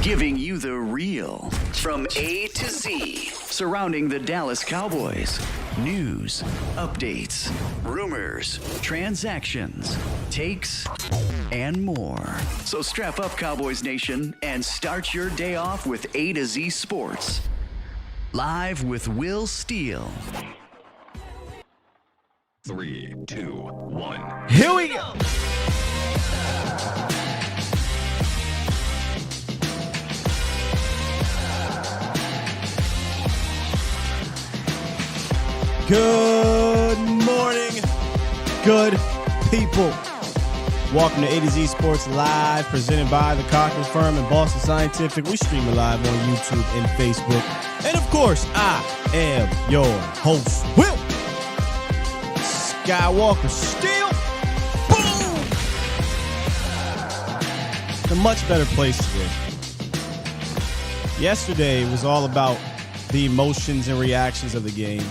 Giving you the real from A to Z surrounding the Dallas Cowboys. News, updates, rumors, transactions, takes, and more. So strap up, Cowboys Nation, and start your day off with A to Z Sports. Live with Will Steele. 3, 2, 1. Here we go. Good morning, good people. Welcome to A to Z Sports Live, presented by the Cochran Firm and Boston Scientific. We stream it live on YouTube and Facebook. And of course, I am your host, Will Skywalker Steele. Boom! A much better place today. Yesterday was all about the emotions and reactions of the game.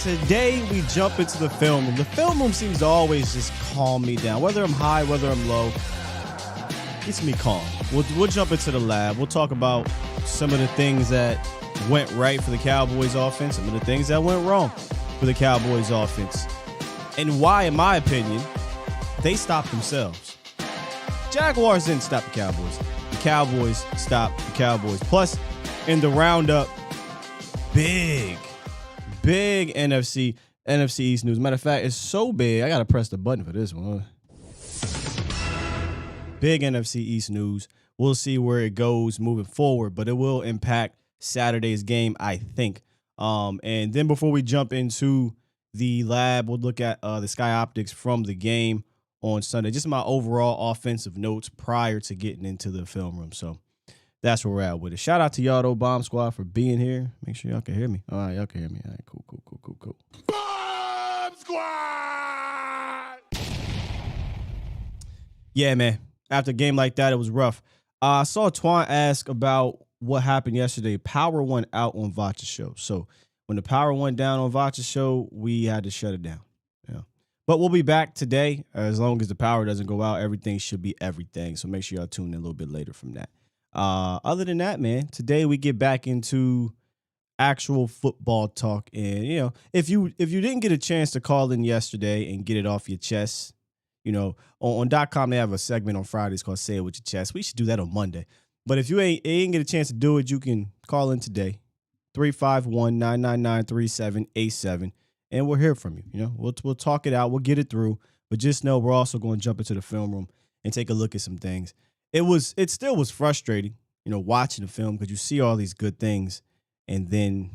Today, we jump into the film room. The film room seems to always just calm me down. Whether I'm high, whether I'm low, gets me calm. We'll jump into the lab. We'll talk about some of the things that went right for the Cowboys offense, some of the things that went wrong for the Cowboys offense, and why, in my opinion, they stopped themselves. Jaguars didn't stop the Cowboys. The Cowboys stopped the Cowboys. Plus, in the roundup, big NFC East news. Matter of fact, it's so big, I got to press the button for this one. Big NFC East news. We'll see where it goes moving forward, but it will impact Saturday's game, I think. And then before we jump into the lab, we'll look at the Sky Optics from the game on Sunday. Just my overall offensive notes prior to getting into the film room. So that's where we're at with it. Shout out to y'all, though, Bomb Squad, for being here. Make sure y'all can hear me. All right, y'all can hear me. All right, cool. Bomb Squad! Yeah, man. After a game like that, it was rough. I saw Twan ask about what happened yesterday. Power went out on Vacha's show. So when the power went down on Vacha's show, we had to shut it down. Yeah. But we'll be back today. As long as the power doesn't go out, everything should be everything. So make sure y'all tune in a little bit later from that. Other than that, man, today we get back into actual football talk. And, you know, if you didn't get a chance to call in yesterday and get it off your chest, you know, on .com, they have a segment on Fridays called Say It With Your Chest. We should do that on Monday. But if you ain't get a chance to do it, you can call in today, 351-999-3787, and we'll hear from you. You know, we'll talk it out. We'll get it through. But just know we're also going to jump into the film room and take a look at some things. It still was frustrating, you know, watching the film because you see all these good things and then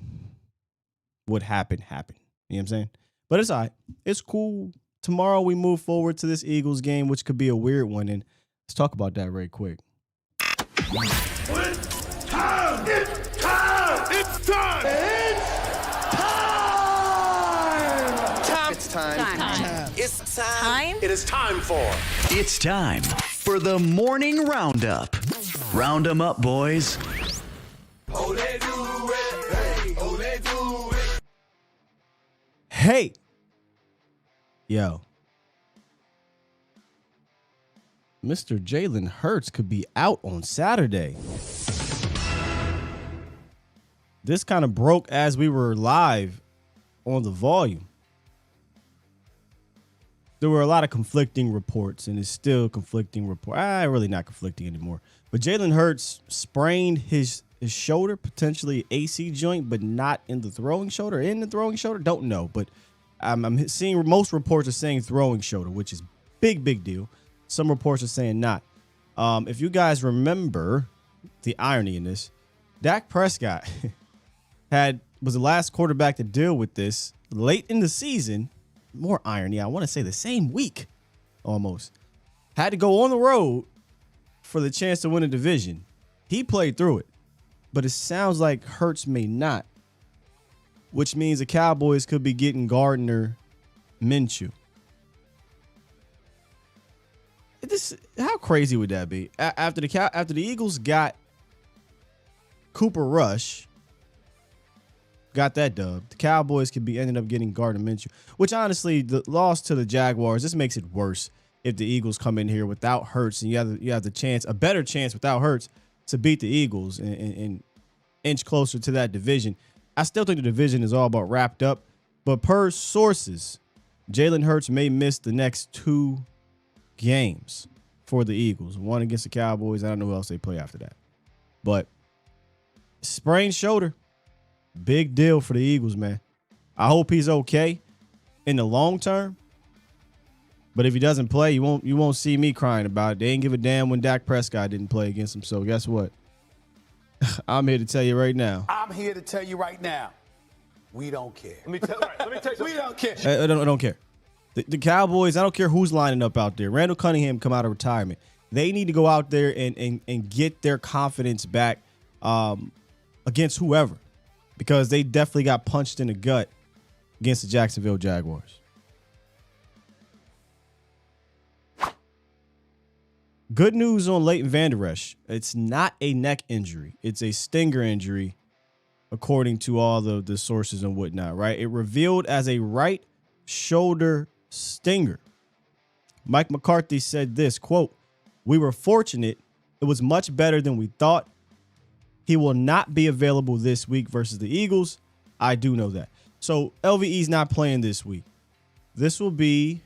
what happened. You know what I'm saying? But it's all right. It's cool. Tomorrow we move forward to this Eagles game, which could be a weird one. And let's talk about that right quick. It's time! It's time! It's time! It's time. It's time. It is time for... It's time for the morning roundup. Round 'em up, boys. Hey. Yo. Mr. Jalen Hurts could be out on Saturday. This kind of broke as we were live on the volume. There were a lot of conflicting reports, and it's still conflicting report. Really not conflicting anymore. But Jalen Hurts sprained his shoulder, potentially AC joint, but not in the throwing shoulder. In the throwing shoulder, don't know. But I'm seeing most reports are saying throwing shoulder, which is big deal. Some reports are saying not. If you guys remember the irony in this, Dak Prescott was the last quarterback to deal with this late in the season. More irony, I want to say the same week almost. Had to go on the road for the chance to win a division. He played through it, but it sounds like Hurts may not, which means the Cowboys could be getting Gardner Minshew. How crazy would that be? After the Eagles got Cooper Rush, got that dub, the Cowboys could be ended up getting Gardner Minshew, which honestly, the loss to the Jaguars, this makes it worse if the Eagles come in here without Hurts and you have the chance, a better chance without Hurts to beat the Eagles and inch closer to that division. I still think the division is all about wrapped up, but per sources, Jalen Hurts may miss the next 2 games for the Eagles. One against the Cowboys. I don't know who else they play after that. But sprained shoulder, big deal for the Eagles, man. I hope he's okay in the long term. But if he doesn't play, you won't see me crying about it. They ain't give a damn when Dak Prescott didn't play against him. So guess what? I'm here to tell you right now. We don't care. Let me tell you We don't care. I don't care. The Cowboys, I don't care who's lining up out there. Randall Cunningham come out of retirement. They need to go out there and get their confidence back against whoever, because they definitely got punched in the gut against the Jacksonville Jaguars. Good news on Leighton Vander Esch. It's not a neck injury. It's a stinger injury, according to all the sources and whatnot, right? It revealed as a right shoulder stinger. Mike McCarthy said this, quote, "We were fortunate. It was much better than we thought. He will not be available this week versus the Eagles. I do know that." So LVE's not playing this week. This will be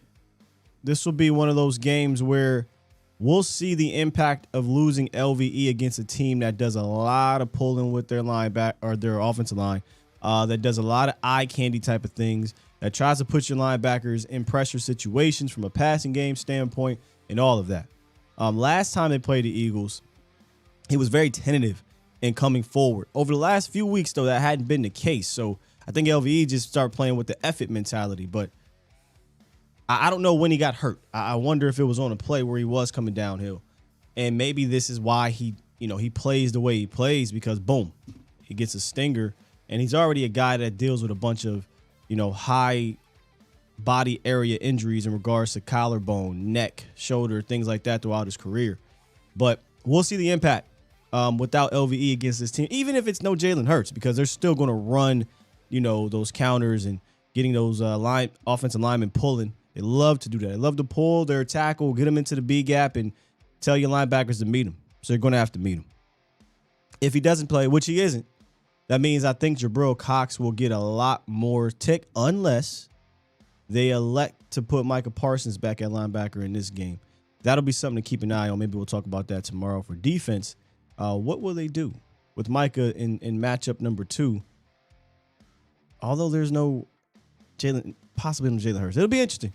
one of those games where we'll see the impact of losing LVE against a team that does a lot of pulling with their linebacker or their offensive line, that does a lot of eye candy type of things, that tries to put your linebackers in pressure situations from a passing game standpoint and all of that. Last time they played the Eagles, he was very tentative in coming forward. Over the last few weeks, though, that hadn't been the case. So I think LVE just started playing with the effort mentality. But I don't know when he got hurt. I wonder if it was on a play where he was coming downhill. And maybe this is why he he plays the way he plays because, boom, he gets a stinger. And he's already a guy that deals with a bunch of, high body area injuries in regards to collarbone, neck, shoulder, things like that throughout his career. But we'll see the impact without LVE against this team, even if it's no Jalen Hurts, because they're still going to run, those counters and getting those offensive linemen pulling. They love to do that. They love to pull their tackle, get them into the B gap, and tell your linebackers to meet him. So you're going to have to meet him. If he doesn't play, which he isn't, that means I think Jabril Cox will get a lot more tick unless they elect to put Micah Parsons back at linebacker in this game. That'll be something to keep an eye on. Maybe we'll talk about that tomorrow. For defense, what will they do with Micah in matchup number 2? Although there's no possibly no Jalen Hurts. It'll be interesting.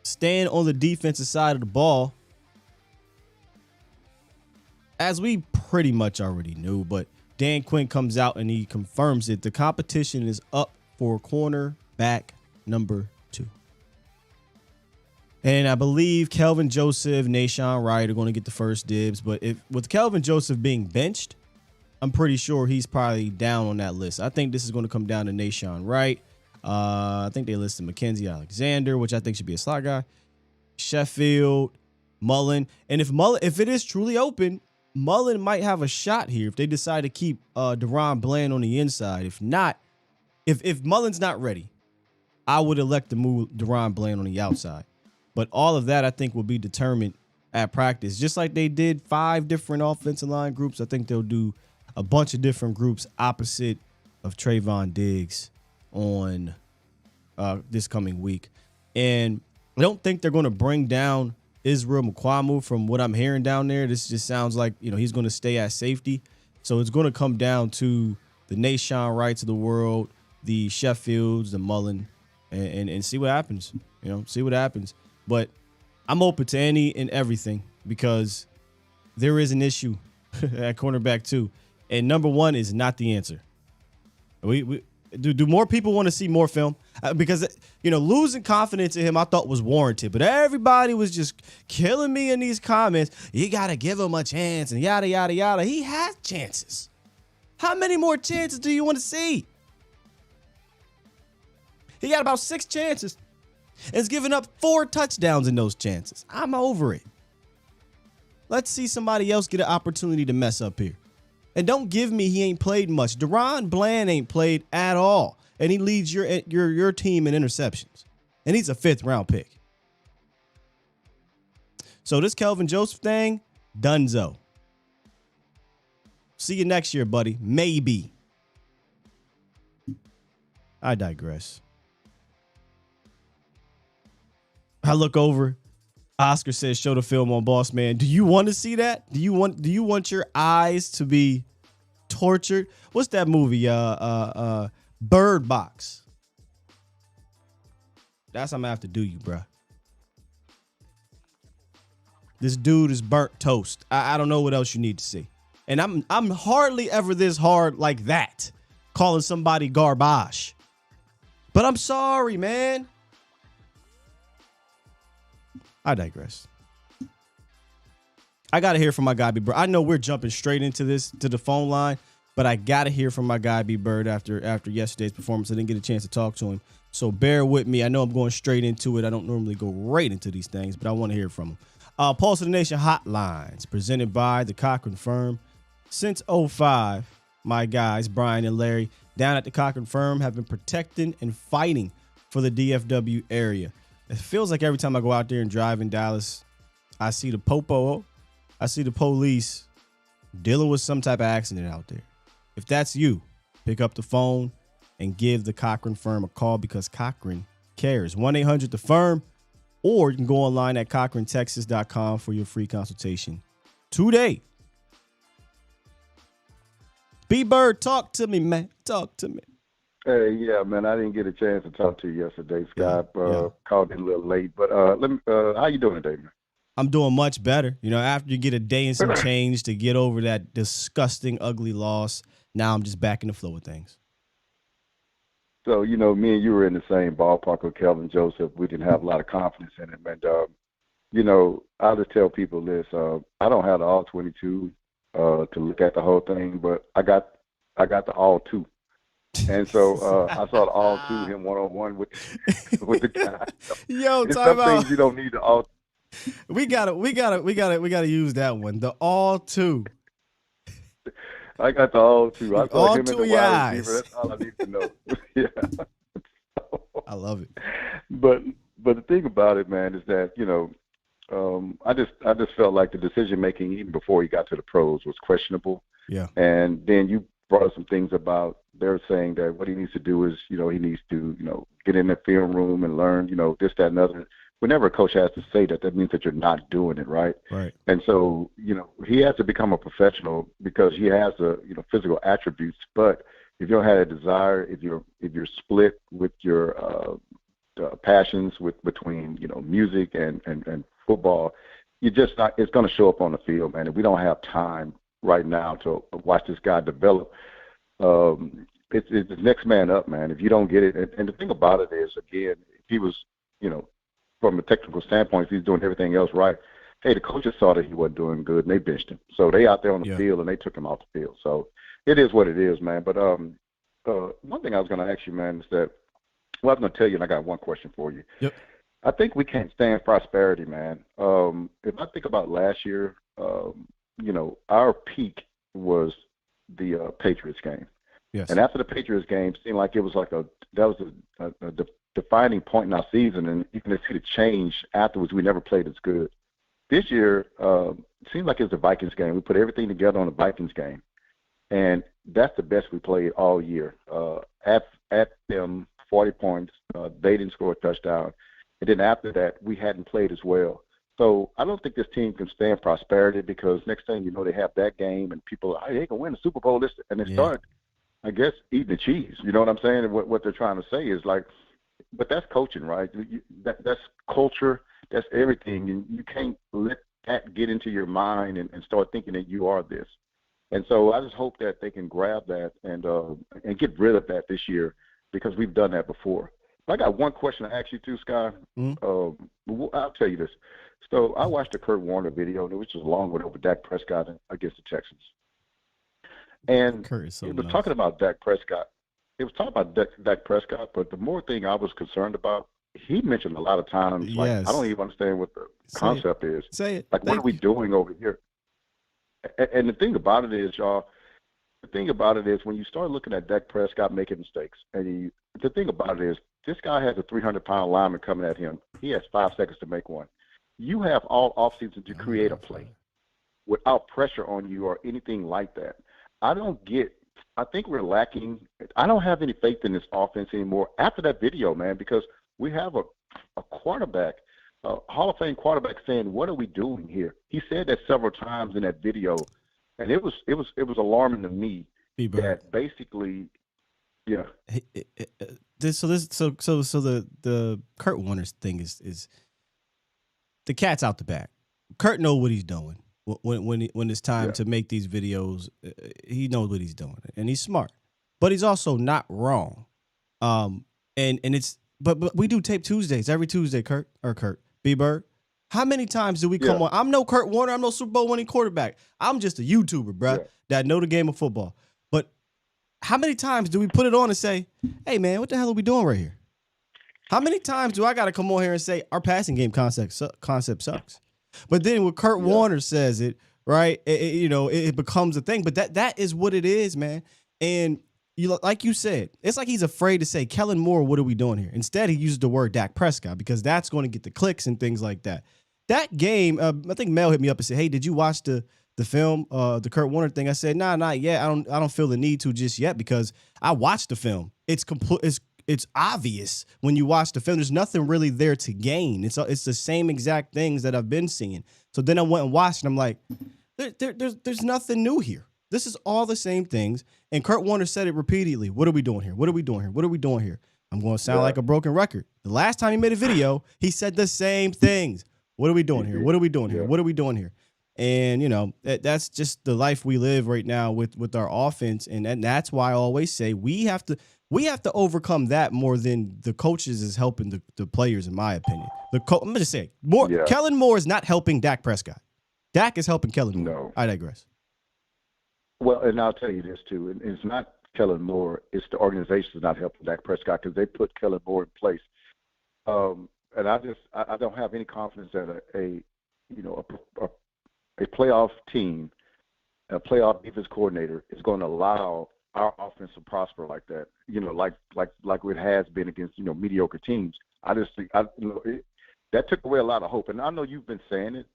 Staying on the defensive side of the ball, as we pretty much already knew, but Dan Quinn comes out and he confirms it. The competition is up for cornerback number 2. And I believe Kelvin Joseph, Nashawn Wright are going to get the first dibs. But with Kelvin Joseph being benched, I'm pretty sure he's probably down on that list. I think this is going to come down to Nashawn Wright. I think they listed Mackenzie Alexander, which I think should be a slot guy. Sheffield, Mullen. And if it is truly open, Mullen might have a shot here if they decide to keep Deron Bland on the inside. If not, if Mullen's not ready, I would elect to move Deron Bland on the outside. But all of that, I think, will be determined at practice. Just like they did 5 different offensive line groups, I think they'll do a bunch of different groups opposite of Trayvon Diggs on this coming week. And I don't think they're going to bring down Israel Mukuamu from what I'm hearing down there. This just sounds like, he's going to stay at safety. So it's going to come down to the Nashawn Wrights of the world, the Sheffields, the Mullen, and see what happens. See what happens. But I'm open to any and everything because there is an issue at cornerback too. And number 1 is not the answer. Do more people want to see more film? Because, losing confidence in him I thought was warranted. But everybody was just killing me in these comments. You got to give him a chance and yada, yada, yada. He has chances. How many more chances do you want to see? He got about 6 chances and has given up 4 touchdowns in those chances. I'm over it. Let's see somebody else get an opportunity to mess up here. And don't give me he ain't played much. Deron Bland ain't played at all. And he leads your team in interceptions. And he's a 5th-round pick. So this Kelvin Joseph thing, dunzo. See you next year, buddy. Maybe. I digress. I look over. Oscar says, show the film on Boss Man. Do you want to see that? Do you want your eyes to be tortured? What's that movie? Bird Box. That's what I'm gonna have to do you, bro. This dude is burnt toast. I don't know what else you need to see. And I'm hardly ever this hard like that, calling somebody garbage. But I'm sorry, man. I digress. I got to hear from my guy, B. Bird. I know we're jumping straight into the phone line, but I got to hear from my guy, B. Bird, after yesterday's performance. I didn't get a chance to talk to him. So bear with me. I know I'm going straight into it. I don't normally go right into these things, but I want to hear from him. Pulse of the Nation Hotlines, presented by the Cochran Firm. Since 2005, my guys, Brian and Larry, down at the Cochran Firm have been protecting and fighting for the DFW area. It feels like every time I go out there and drive in Dallas, I see the popo, I see the police dealing with some type of accident out there. If that's you, pick up the phone and give the Cochran Firm a call because Cochran cares. 1-800-THE-FIRM, or you can go online at CochranTexas.com for your free consultation today. B-Bird, talk to me, man. Talk to me. Hey, yeah, man, I didn't get a chance to talk to you yesterday, Scott. Called in a little late, but how you doing today, man? I'm doing much better. After you get a day and some change to get over that disgusting, ugly loss, now I'm just back in the flow of things. So, me and you were in the same ballpark with Kelvin Joseph. We didn't have a lot of confidence in him. And I just tell people this. I don't have the all 22 to look at the whole thing, but I got the all two. And so I saw the all two, him one-on-one with the guy. Yo, It's talk some about things you don't need the all. we gotta use that one. The all two. I got the all two. I saw All him in two the of your wide eyes. receiver. That's all I need to know. Yeah. I love it. But the thing about it, man, is that I just felt like the decision making even before he got to the pros was questionable. Yeah. And then you brought up some things about they're saying that what he needs to do is he needs to get in the film room and learn this, that, and other. Whenever a coach has to say that, that means that you're not doing it right. Right. And so he has to become a professional because he has the physical attributes. But if you don't have a desire, if you're split with your passions between music and football, you're just not. It's going to show up on the field, man. And we don't have time right now to watch this guy develop. It's the next man up, man. If you don't get it, and the thing about it is, again, if he was, from a technical standpoint, if he's doing everything else right, hey, the coaches saw that he wasn't doing good, and they benched him. So they out there on the field, and they took him off the field. So it is what it is, man. But one thing I was going to ask you, man, is that, well, I was going to tell you, and I got one question for you. Yep. I think we can't stand prosperity, man. If I think about last year, our peak was the Patriots game. Yes. And after the Patriots game, it seemed like it was like a defining point in our season, and you can see the change afterwards. We never played as good. This year, it seemed like it was the Vikings game. We put everything together on the Vikings game, and that's the best we played all year. At them, 40 points. They didn't score a touchdown. And then after that, we hadn't played as well. So I don't think this team can stand prosperity because next thing you know, they have that game, and people are, hey, they can win the Super Bowl. And they start, I guess, eating the cheese. You know what I'm saying? And what they're trying to say is like, but that's coaching, right? That's culture. That's everything. And you can't let that get into your mind and start thinking that you are this. And so I just hope that they can grab that and get rid of that this year because we've done that before. I got one question to ask you too, Sky. I'll tell you this. So I watched the Kurt Warner video, which was a long one over Dak Prescott against the Texans. And it was talking about Dak Prescott. It was talking about Dak Prescott, but the more thing I was concerned about, he mentioned a lot of times, like, I don't even understand what the concept is. Say it. Like, what are we doing over here? And the thing about it is, y'all, when you start looking at Dak Prescott making mistakes, and the thing about it is, this guy has a 300-pound lineman coming at him. He has 5 seconds to make one. You have all offseason to create a play without pressure on you or anything like that. I think we're lacking. I don't have any faith in this offense anymore after that video, man, because we have a quarterback, a Hall of Fame quarterback saying, what are we doing here? He said that several times in that video, and it was alarming to me that basically, yeah. So the Kurt Warner's thing is the cat's out the bag. Kurt knows what he's doing when it's time to make these videos. He knows what he's doing, and he's smart, but he's also not wrong. And it's but we do Tape Tuesdays every Tuesday. Kurt B. Bird. How many times do we come on? I'm no Kurt Warner. I'm no Super Bowl winning quarterback. I'm just a YouTuber, bro, that know the game of football. But how many times do we put it on and say, hey, man, what the hell are we doing right here? How many times do I got to come on here and say our passing game concept sucks? But then when Kurt Warner says it, right, it becomes a thing. But that is what it is, man. And like you said, it's like he's afraid to say, Kellen Moore, what are we doing here? Instead, he uses the word Dak Prescott because that's going to get the clicks and things like that. That game, I think Mel hit me up and said, hey, did you watch the film, the Kurt Warner thing? I said, nah, not yet. I don't feel the need to just yet because I watched the film. It's obvious when you watch the film. There's nothing really there to gain. It's the same exact things that I've been seeing. So then I went and watched, and I'm like, there's nothing new here. This is all the same things. And Kurt Warner said it repeatedly. What are we doing here? What are we doing here? What are we doing here? I'm going to sound like a broken record. The last time he made a video, he said the same things. What are we doing here? What are we doing here? What are we doing here? And, that's just the life we live right now with our offense. And that's why I always say we have to We have to overcome that more than the coaches is helping the players, in my opinion. I'm gonna just say Kellen Moore is not helping Dak Prescott. Dak is helping Kellen Moore. No. I digress. Well, and I'll tell you this too. And it's not Kellen Moore. It's the organization that's not helping Dak Prescott because they put Kellen Moore in place. And I don't have any confidence that a playoff team, a playoff defense coordinator is going to allow our offense to prosper like that. Like it has been against mediocre teams. I just think that took away a lot of hope. And I know you've been saying it,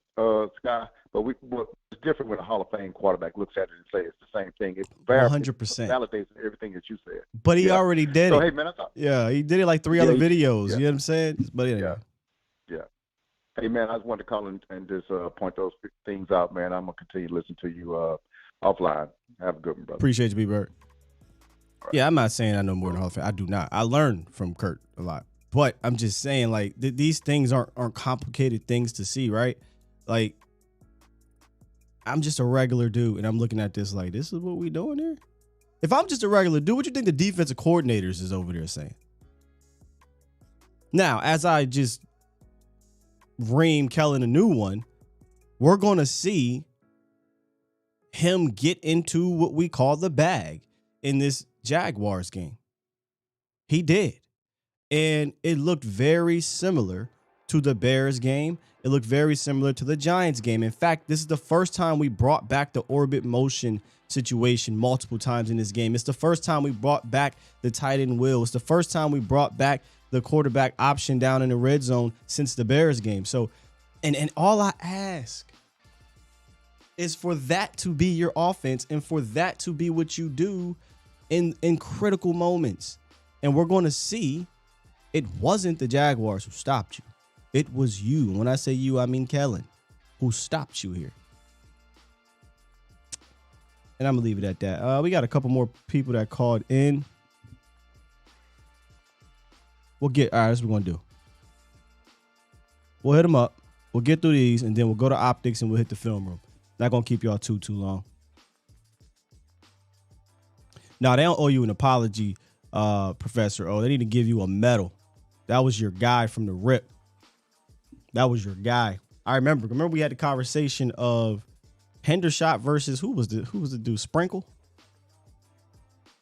Sky, but it's different when a Hall of Fame quarterback looks at it and says it's the same thing. It 100% validates everything that you said. But he already did it. Hey man, he did it like 3 other videos. Yeah. You know what I'm saying? But anyway. Yeah. Hey man, I just wanted to call and just point those things out, man. I'm gonna continue to listen to you offline. Have a good one, brother. Appreciate you, B-Bird. Right. Yeah, I'm not saying I know more than Hall of Fame. I do not. I learned from Kurt a lot. But I'm just saying, like, these things aren't complicated things to see, right? Like, I'm just a regular dude, and I'm looking at this like, this is what we doing here? If I'm just a regular dude, what you think the defensive coordinators is over there saying? Now, as I just ream Kellen a new one, we're going to see him get into what we call the bag in this Jaguars game. He did. And it looked very similar to the Bears game. It looked very similar to the Giants game. In fact, this is the first time we brought back the orbit motion situation multiple times in this game. It's the first time we brought back the tight end wheel. It's the first time we brought back the quarterback option down in the red zone since the Bears game. So, and all I ask is for that to be your offense and for that to be what you do in critical moments. And we're going to see it wasn't the Jaguars who stopped you. It was you. And when I say you, I mean Kellen, who stopped you here. And I'm going to leave it at that. We got a couple more people that called in. All right, that's what we're going to do. We'll hit them up. We'll get through these, and then we'll go to optics, and we'll hit the film room. Not going to keep y'all too long. Now, they don't owe you an apology, Professor O. They need to give you a medal. That was your guy from the rip. That was your guy. I remember we had the conversation of Hendershot versus who was the dude? Sprinkle?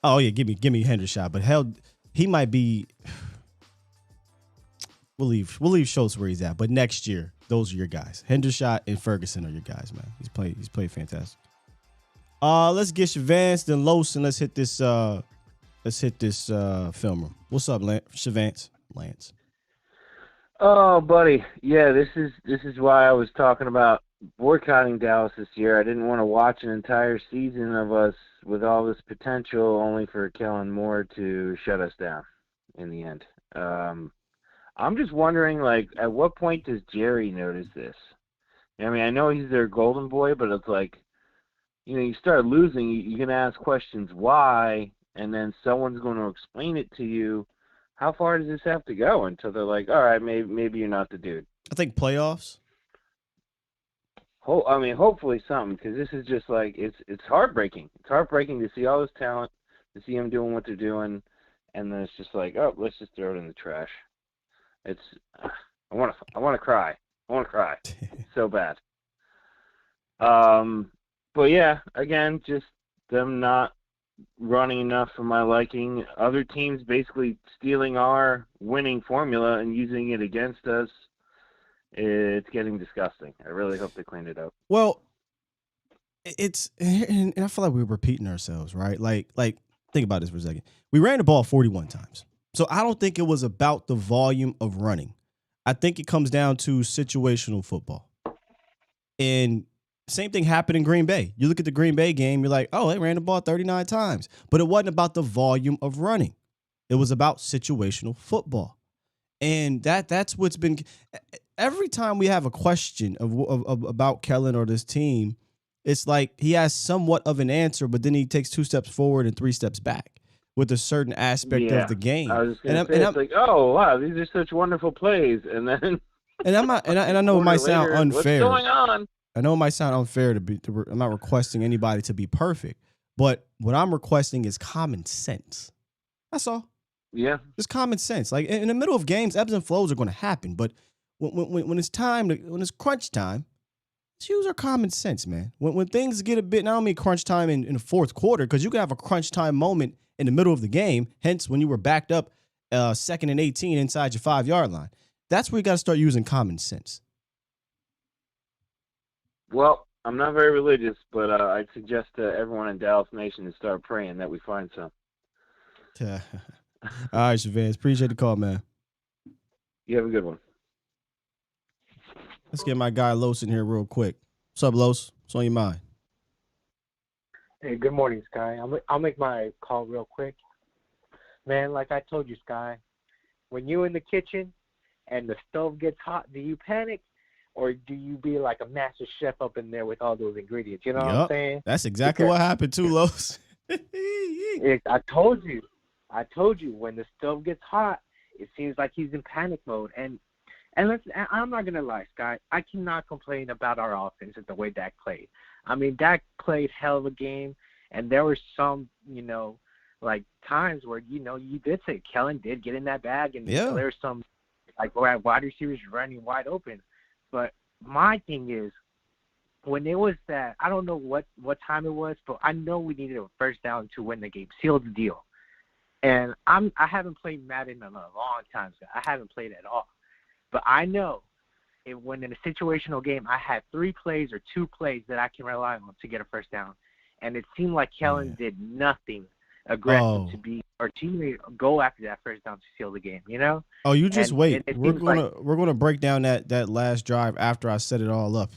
Oh yeah, give me Hendershot. But hell, he might be. We'll leave Schultz where he's at. But next year, those are your guys. Hendershot and Ferguson are your guys, man. He's played fantastic. Let's get Shavance, then Los, and let's hit this film room. What's up, Shavance? Lance. Oh, buddy. Yeah, this is why I was talking about boycotting Dallas this year. I didn't want to watch an entire season of us with all this potential only for Kellen Moore to shut us down in the end. I'm just wondering, like, at what point does Jerry notice this? I mean, I know he's their golden boy, but it's like, you start losing, you're going to ask questions why, and then someone's going to explain it to you. How far does this have to go until they're like, all right, maybe you're not the dude? I think playoffs. Hopefully something, because this is just like, it's heartbreaking. It's heartbreaking to see all this talent, to see them doing what they're doing, and then it's just like, oh, let's just throw it in the trash. I want to cry. I want to cry so bad. But yeah, again, just them not running enough for my liking. Other teams basically stealing our winning formula and using it against us. It's getting disgusting. I really hope they clean it up. Well, and I feel like we're repeating ourselves, right? Like think about this for a second. We ran the ball 41 times. So I don't think it was about the volume of running. I think it comes down to situational football. And same thing happened in Green Bay. You look at the Green Bay game, you're like, oh, they ran the ball 39 times. But it wasn't about the volume of running. It was about situational football. And that's what's been – every time we have a question about Kellen or this team, it's like he has somewhat of an answer, but then he takes 2 steps forward and 3 steps back with a certain aspect of the game. I was just going to say, it's like, oh, wow, these are such wonderful plays. And then – And I know it might sound unfair. What's going on? I know it might sound unfair I'm not requesting anybody to be perfect, but what I'm requesting is common sense. That's all. Yeah. Just common sense. Like in the middle of games, ebbs and flows are going to happen. But when it's time when it's crunch time, let's use our common sense, man. When things get a bit, not only crunch time in the fourth quarter, because you can have a crunch time moment in the middle of the game. Hence, when you were backed up 2nd and 18 inside your 5-yard line, that's where you got to start using common sense. Well, I'm not very religious, but I'd suggest to everyone in Dallas Nation to start praying that we find some. All right, Shavance. Appreciate the call, man. You have a good one. Let's get my guy Los in here real quick. What's up, Los? What's on your mind? Hey, good morning, Sky. I'll make my call real quick. Man, like I told you, Sky, when you're in the kitchen and the stove gets hot, do you panic? Or do you be like a master chef up in there with all those ingredients? You know what I'm saying? That's exactly what happened too, Los. I told you. When the stove gets hot, it seems like he's in panic mode. And I'm not gonna lie, Sky. I cannot complain about our offense and the way Dak played. I mean, Dak played hell of a game, and there were some, like times where you did say Kellen did get in that bag, and there were some like wide receivers running wide open. But my thing is, when it was that, I don't know what time it was, but I know we needed a first down to win the game, seal the deal. And I haven't played Madden in a long time, so I haven't played at all. But I know when in a situational game, I had 3 plays or 2 plays that I can rely on to get a first down. And it seemed like Kellen did nothing aggressive to go after that first down to seal the game, Oh, you just wait. We're gonna break down that last drive after I set it all up.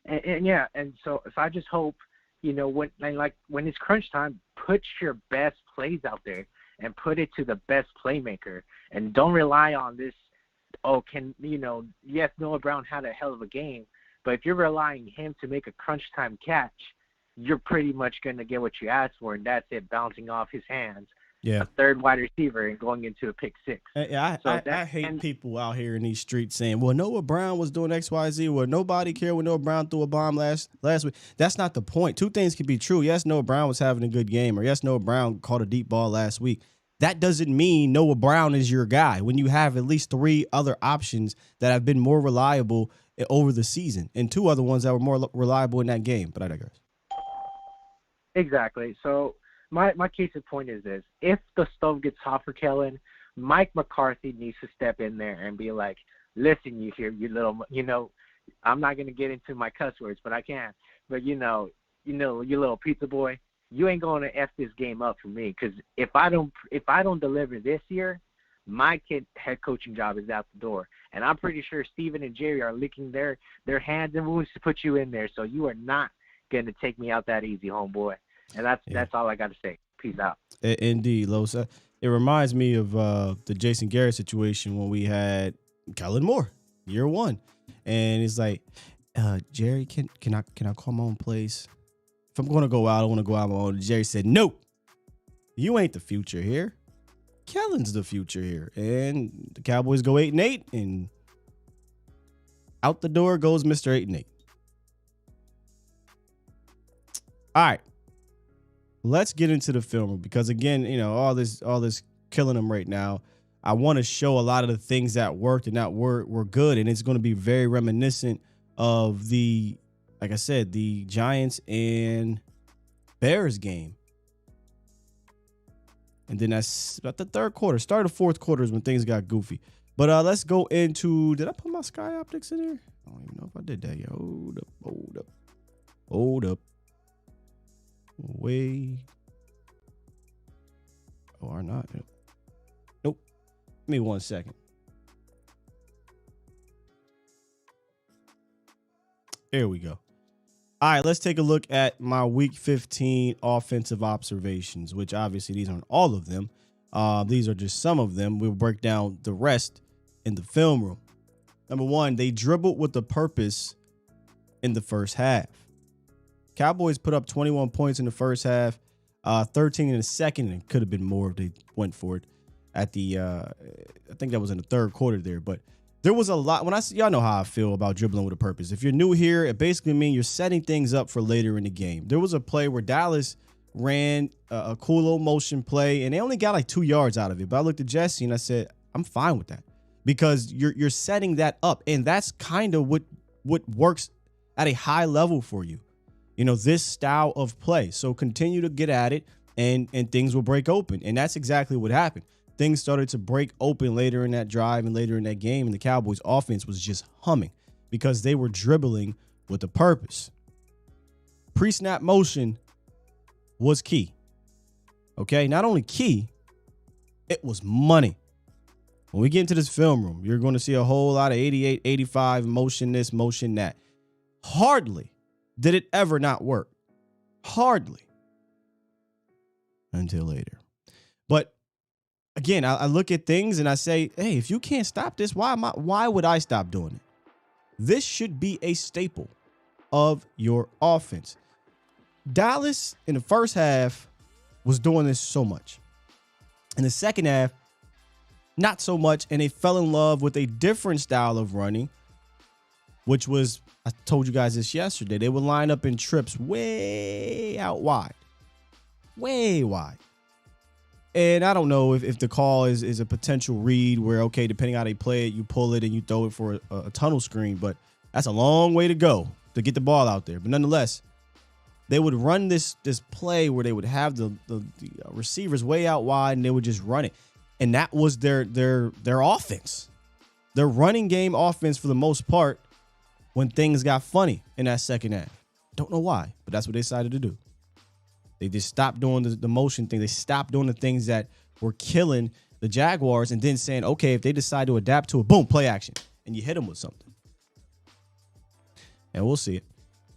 And so if I just hope, when it's crunch time, put your best plays out there and put it to the best playmaker, and don't rely on this. Yes, Noah Brown had a hell of a game, but if you're relying on him to make a crunch time catch, you're pretty much going to get what you asked for, and that's it, bouncing off his hands. Yeah. A third wide receiver and going into a pick 6. I hate people out here in these streets saying, well, Noah Brown was doing X, Y, Z. Well, nobody cared when Noah Brown threw a bomb last week. That's not the point. 2 things can be true. Yes, Noah Brown was having a good game, or yes, Noah Brown caught a deep ball last week. That doesn't mean Noah Brown is your guy when you have at least 3 other options that have been more reliable over the season, and 2 other ones that were more reliable in that game. But I digress. Exactly. So my case in point is this. If the stove gets hot for Kellen, Mike McCarthy needs to step in there and be like, listen, you here, you little, I'm not going to get into my cuss words, but I can. But, you little pizza boy, you ain't going to F this game up for me, because if I don't deliver this year, my head coaching job is out the door. And I'm pretty sure Steven and Jerry are licking their hands and wounds to put you in there, so you are not going to take me out that easy, homeboy. And that's all I got to say. Peace out. Indeed, Losa. It reminds me of the Jason Garrett situation when we had Kellen Moore, year 1. And it's like, Jerry, can I call my own plays? If I'm going to go out, I want to go out on my own. Jerry said, no, you ain't the future here. Kellen's the future here. And the Cowboys go 8-8, and out the door goes Mr. 8-8. All right. Let's get into the film, because again, all this killing them right now. I want to show a lot of the things that worked and that were good, and it's going to be very reminiscent of like I said, the Giants and Bears game. And then that's about the third quarter. Start of fourth quarter is when things got goofy. But let's go into. Did I put my Sky Optics in there? I don't even know if I did that yet. Hold up. Way. Or not. Nope. Give me 1 second. Here we go. All right, let's take a look at my Week 15 offensive observations, which obviously these aren't all of them. These are just some of them. We'll break down the rest in the film room. Number 1, they dribbled with a purpose in the first half. Cowboys put up 21 points in the first half, 13 in the second, and could have been more if they went for it at the, I think that was in the third quarter there. But there was a lot. Y'all know how I feel about dribbling with a purpose. If you're new here, it basically means you're setting things up for later in the game. There was a play where Dallas ran a cool little motion play, and they only got like 2 yards out of it. But I looked at Jesse and I said, I'm fine with that, because you're setting that up, and that's kind of what works at a high level for you. You know, this style of play. So continue to get at it, and things will break open. And that's exactly what happened. Things started to break open later in that drive and later in that game, and the Cowboys offense was just humming because they were dribbling with a purpose. Pre-snap motion was key. Okay, not only key, it was money. When we get into this film room, you're going to see a whole lot of 88, 85, motion this, motion that. Hardly did it ever not work. Hardly. Until later. But again, I look at things and I say, hey, if you can't stop this, why would I stop doing it? This should be a staple of your offense. Dallas in the first half was doing this so much. In the second half, not so much, and they fell in love with a different style of running, which was, I told you guys this yesterday, they would line up in trips way out wide. Way wide. And I don't know if the call is a potential read where, okay, depending on how they play it, you pull it and you throw it for a tunnel screen, but that's a long way to go to get the ball out there. But nonetheless, they would run this play where they would have the receivers way out wide, and they would just run it. And that was their offense. Their running game offense for the most part when things got funny in that second half. Don't know why, but that's what they decided to do. They just stopped doing the motion thing. They stopped doing the things that were killing the Jaguars, and then saying, okay, if they decide to adapt to it, boom, play action. And you hit them with something. And we'll see it.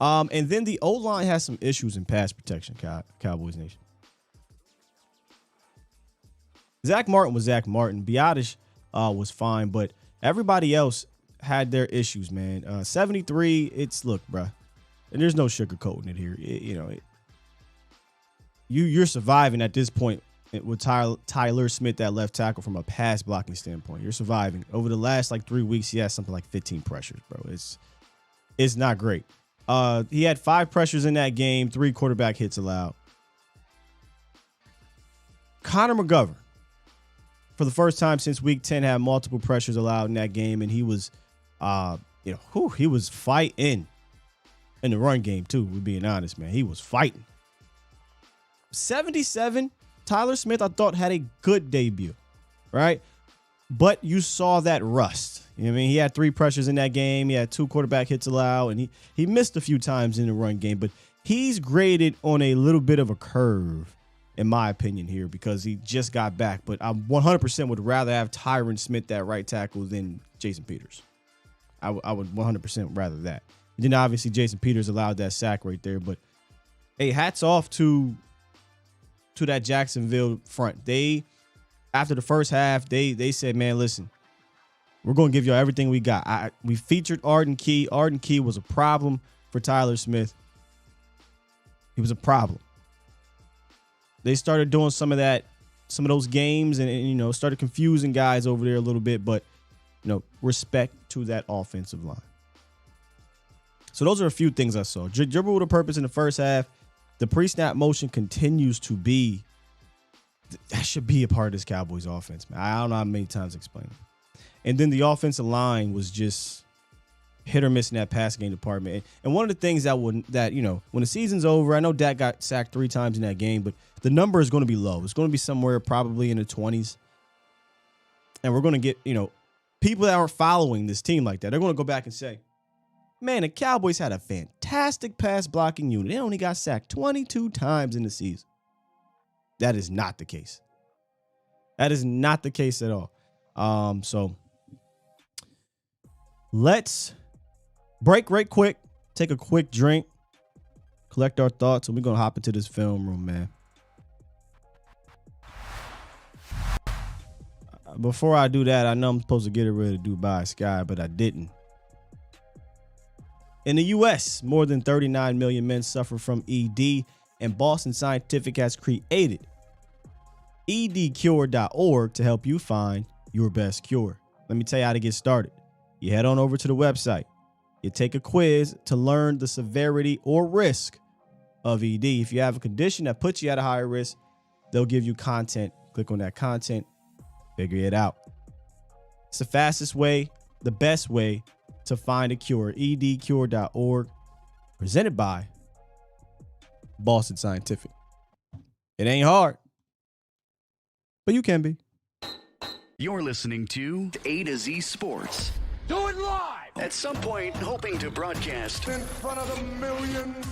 And then the O-line has some issues in pass protection, Cowboys Nation. Zach Martin was Zach Martin. Biotish was fine, but everybody else had their issues, man. 73, look, bro, and there's no sugarcoating it here. You're surviving at this point with Tyler Smith, that left tackle, from a pass blocking standpoint. You're surviving. Over the last 3 weeks, he has something like 15 pressures, bro. It's not great. He had 5 pressures in that game, 3 quarterback hits allowed. Connor McGovern, for the first time since week 10, had multiple pressures allowed in that game, and he was, he was fighting in the run game too. We're being honest, man. He was fighting. 77, Tyler Smith, I thought, had a good debut, right? But you saw that rust. You know what I mean? He had 3 pressures in that game. He had 2 quarterback hits allowed, and he missed a few times in the run game. But he's graded on a little bit of a curve, in my opinion, here, because he just got back. But I 100% would rather have Tyron Smith at right tackle than Jason Peters. I would 100% rather that. And then obviously Jason Peters allowed that sack right there. But hey, hats off to that Jacksonville front. They, after the first half, they said, man, listen, we're going to give y'all everything we got. We featured Arden Key. Arden Key was a problem for Tyler Smith. He was a problem. They started doing some of those games and started confusing guys over there a little bit, but respect to that offensive line. So those are a few things I saw. Dribble with a purpose in the first half. The pre-snap motion continues to be, that should be a part of this Cowboys offense, man. I don't know how many times to explain it. And then the offensive line was just hit or miss in that pass game department. And one of the things when the season's over, I know Dak got sacked 3 times in that game, but the number is going to be low. It's going to be somewhere probably in the 20s. And we're going to get, people that aren't following this team like that, they're going to go back and say, man, the Cowboys had a fantastic pass blocking unit. They only got sacked 22 times in the season. That is not the case. That is not the case at all. So let's break right quick, take a quick drink, collect our thoughts, and we're going to hop into this film room, man. Before I do that, I know I'm supposed to get it ready to Dubai Sky, but I didn't. In the U.S., more than 39 million men suffer from ED, and Boston Scientific has created edcure.org to help you find your best cure. Let me tell you how to get started. You head on over to the website. You take a quiz to learn the severity or risk of ED. If you have a condition that puts you at a higher risk, they'll give you content. Click on that content, figure it out. It's the fastest way, the best way to find a cure. edcure.org, presented by Boston Scientific. It ain't hard, but you can be. You're listening to A to Z Sports. Do it live! At some point, hoping to broadcast In front of the millions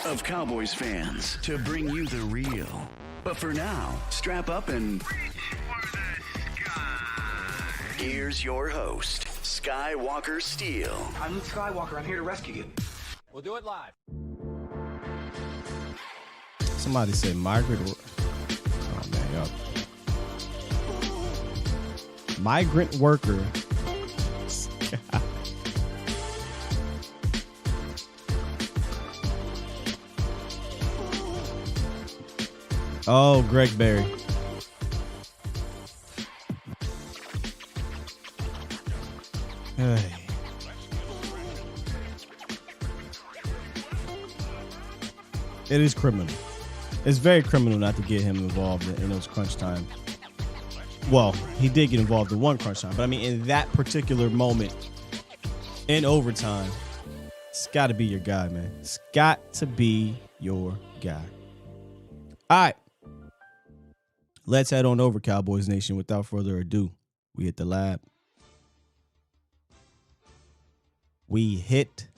of Cowboys fans to bring you the real. But for now, strap up and here's your host, Skywalker Steele. I'm Luke Skywalker. I'm here to rescue you. We'll do it live. Somebody said migrant. Oh man, y'all. Migrant worker. Oh, Greg Berry. Hey. It is criminal. It's very criminal not to get him involved in those crunch times. Well, he did get involved in one crunch time, but I mean, in that particular moment, in overtime, it's got to be your guy, man. It's got to be your guy. All right. Let's head on over, Cowboys Nation. Without further ado, we hit the lab. We hit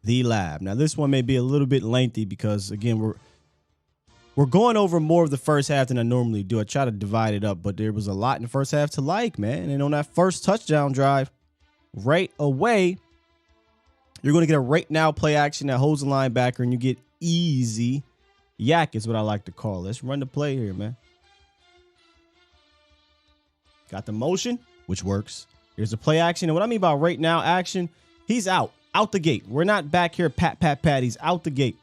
the lab. Now, this one may be a little bit lengthy because, again, we're going over more of the first half than I normally do. I try to divide it up, but there was a lot in the first half to like, man. And on that first touchdown drive, right away, you're going to get a right now play action that holds the linebacker, and you get easy yak is what I like to call it. Let's run the play here, man. Got the motion, which works. Here's the play action. And what I mean by right now action, he's out the gate. We're not back here pat. He's out the gate.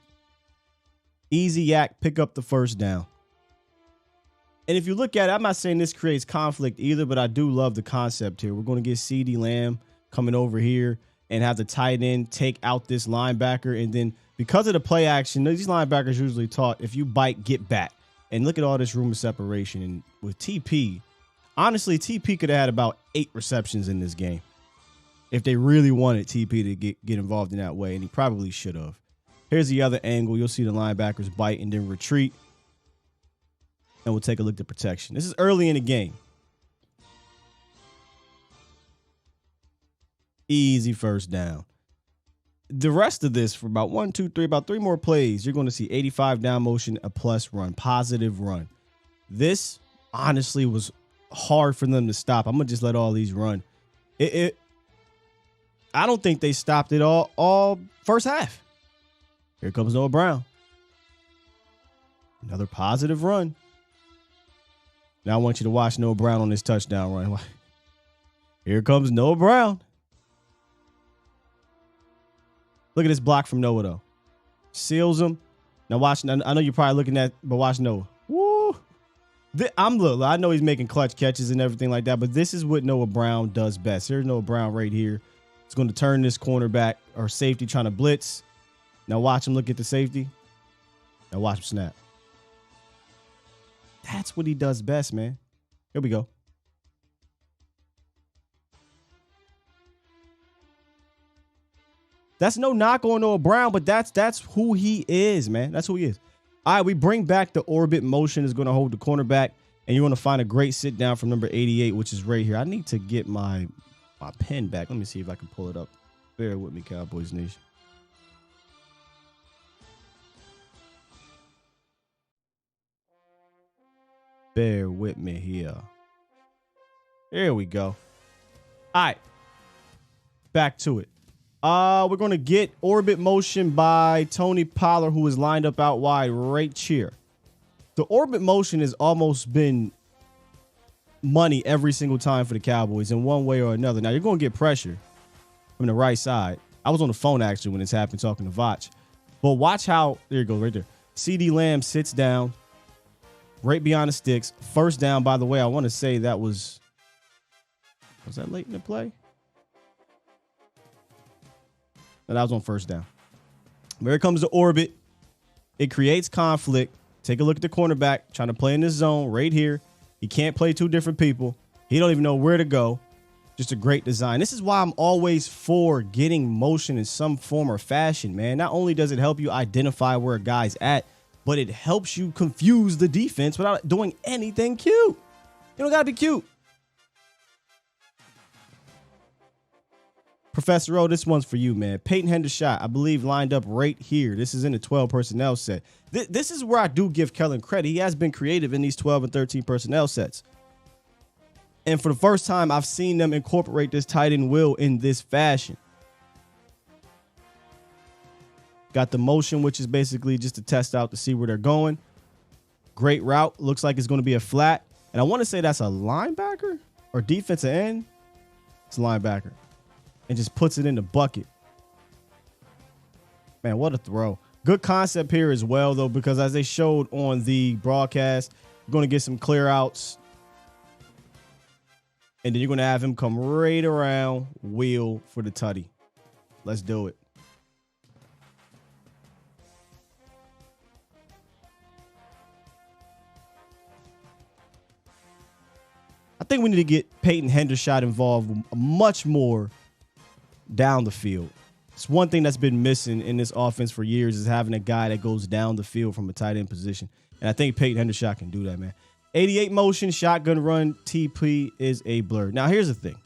Easy yak, pick up the first down. And if you look at it, I'm not saying this creates conflict either, but I do love the concept here. We're going to get CeeDee Lamb coming over here and have the tight end take out this linebacker. And then because of the play action, these linebackers usually taught if you bite, get back. And look at all this room of separation. And with TP, honestly, TP could have had about 8 receptions in this game if they really wanted TP to get involved in that way, and he probably should have. Here's the other angle. You'll see the linebackers bite and then retreat. And we'll take a look at the protection. This is early in the game. Easy first down. The rest of this for about 1, 2, 3, about 3 more plays, you're going to see 85 down motion, a plus run, positive run. This honestly was hard for them to stop. I'm going to just let all these run. I don't think they stopped it all first half. Here comes Noah Brown. Another positive run. Now I want you to watch Noah Brown on this touchdown run. Here comes Noah Brown. Look at this block from Noah, though. Seals him. Now watch. I know you're probably looking at, but watch Noah. Woo! I know he's making clutch catches and everything like that, but this is what Noah Brown does best. Here's Noah Brown right here. He's going to turn this cornerback or safety trying to blitz. Now watch him look at the safety. Now watch him snap. That's what he does best, man. Here we go. That's no knock on Noah Brown, but that's who he is, man. That's who he is. All right, we bring back the orbit motion is going to hold the cornerback, and you're going to find a great sit down from number 88, which is right here. I need to get my pen back. Let me see if I can pull it up. Bear with me, Cowboys Nation. Bear with me here. Here we go. All right. Back to it. We're going to get orbit motion by Tony Pollard, who is lined up out wide right here. The orbit motion has almost been money every single time for the Cowboys in one way or another. Now, you're going to get pressure from the right side. I was on the phone, actually, when this happened, talking to Vach. But watch how, there you go, right there. CeeDee Lamb sits down right beyond the sticks. First down, by the way, I want to say that was that late in the play? No, that was on first down. Here comes the orbit. It creates conflict. Take a look at the cornerback trying to play in this zone right here. He can't play two different people. He don't even know where to go. Just a great design. This is why I'm always for getting motion in some form or fashion, man. Not only does it help you identify where a guy's at, but it helps you confuse the defense without doing anything cute. You don't got to be cute. Professor O, this one's for you, man. Peyton Hendershot, I believe, lined up right here. This is in the 12 personnel set. This is where I do give Kellen credit. He has been creative in these 12 and 13 personnel sets. And for the first time, I've seen them incorporate this tight end will in this fashion. Got the motion, which is basically just to test out to see where they're going. Great route. Looks like it's going to be a flat. And I want to say that's a linebacker or defensive end. It's a linebacker. And just puts it in the bucket. Man, what a throw. Good concept here as well, though, because as they showed on the broadcast, you're going to get some clear outs. And then you're going to have him come right around, wheel for the tutty. Let's do it. I think we need to get Peyton Hendershot involved much more down the field. It's one thing that's been missing in this offense for years is having a guy that goes down the field from a tight end position. And I think Peyton Hendershot can do that, man. 88 motion, shotgun run, TP is a blur. Now, here's the thing.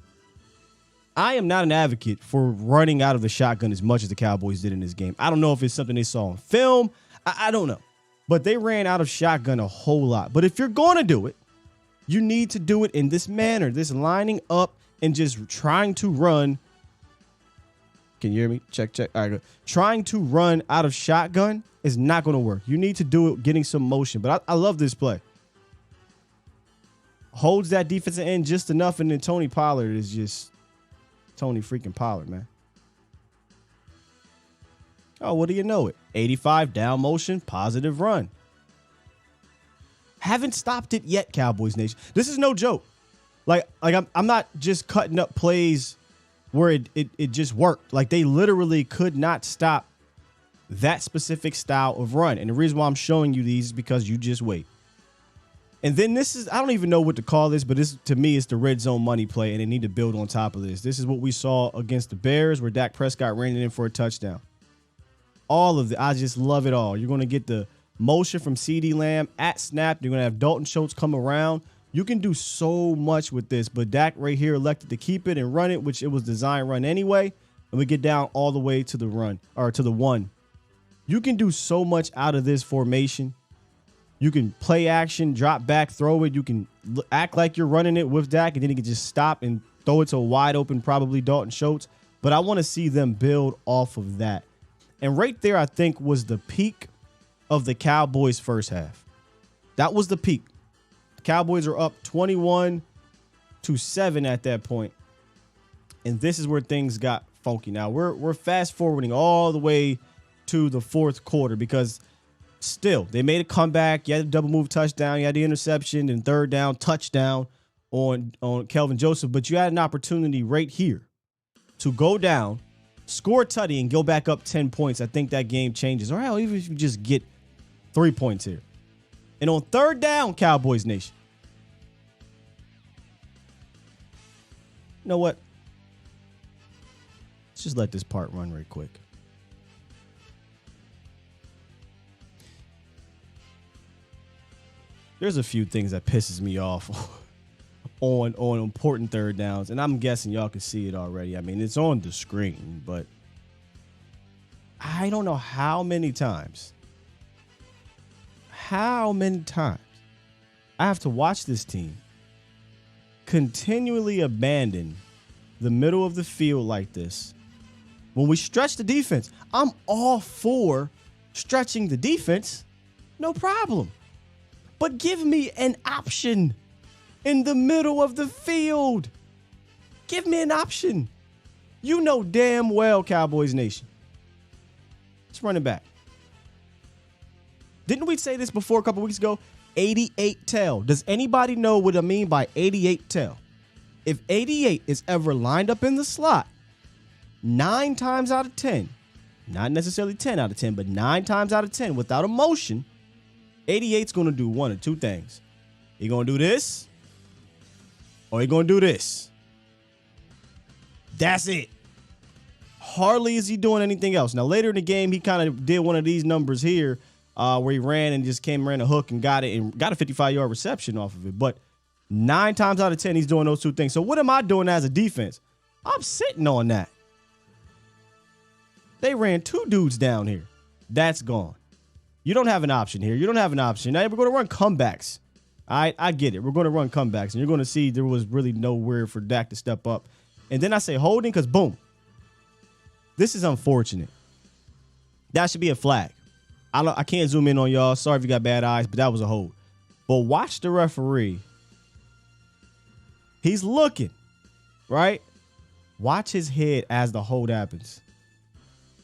I am not an advocate for running out of the shotgun as much as the Cowboys did in this game. I don't know if it's something they saw on film. I don't know. But they ran out of shotgun a whole lot. But if you're going to do it, you need to do it in this manner, this lining up and just trying to run. Can you hear me? Check. All right, good. Trying to run out of shotgun is not going to work. You need to do it getting some motion. But I love this play. Holds that defensive end just enough, and then Tony Pollard is just Tony freaking Pollard, man. Oh, what do you know it? 85 down motion, positive run. Haven't stopped it yet, Cowboys Nation. This is no joke. Like I'm not just cutting up plays where it just worked. Like they literally could not stop that specific style of run. And the reason why I'm showing you these is because you just wait. And then this is, I don't even know what to call this, but this to me is the red zone money play, and they need to build on top of this. This is what we saw against the Bears where Dak Prescott ran it in for a touchdown. All of it. I just love it all. You're going to get the motion from CeeDee Lamb at snap. You're going to have Dalton Schultz come around. You can do so much with this, but Dak right here elected to keep it and run it, which it was designed run anyway. And we get down all the way to the run or to the one. You can do so much out of this formation. You can play action, drop back, throw it. You can act like you're running it with Dak, and then you can just stop and throw it to a wide open, probably Dalton Schultz. But I want to see them build off of that. And right there, I think, was the peak of the Cowboys' first half. That was the peak. The Cowboys are up 21-7 at that point. And this is where things got funky. Now, we're fast forwarding all the way to the fourth quarter because still, they made a comeback. You had a double move touchdown. You had the interception and third down touchdown on Kelvin Joseph. But you had an opportunity right here to go down, score a tutty, and go back up 10 points. I think that game changes. Or hell, even if you just get 3 points here. And on third down, Cowboys Nation. You know what? Let's just let this part run right quick. There's a few things that pisses me off on important third downs, and I'm guessing y'all can see it already. I mean, it's on the screen, but I don't know how many times I have to watch this team continually abandon the middle of the field like this. When we stretch the defense, I'm all for stretching the defense, no problem. But give me an option in the middle of the field. Give me an option. You know damn well, Cowboys Nation. Let's run it back. Didn't we say this before a couple weeks ago? 88 tail. Does anybody know what I mean by 88 tail? If 88 is ever lined up in the slot, 9 times out of 10, not necessarily 10 out of 10, but 9 times out of 10 without emotion, 88's going to do one of two things. He going to do this or he going to do this. That's it. Hardly is he doing anything else. Now, later in the game, he kind of did one of these numbers here where he ran a hook and got it and got a 55-yard reception off of it. But 9 times out of 10, he's doing those two things. So what am I doing as a defense? I'm sitting on that. They ran 2 dudes down here. That's gone. You don't have an option here. You don't have an option. Now we're going to run comebacks. I get it. We're going to run comebacks, and you're going to see there was really nowhere for Dak to step up. And then I say holding because, boom, this is unfortunate. That should be a flag. I can't zoom in on y'all. Sorry if you got bad eyes, but that was a hold. But watch the referee. He's looking, right? Watch his head as the hold happens.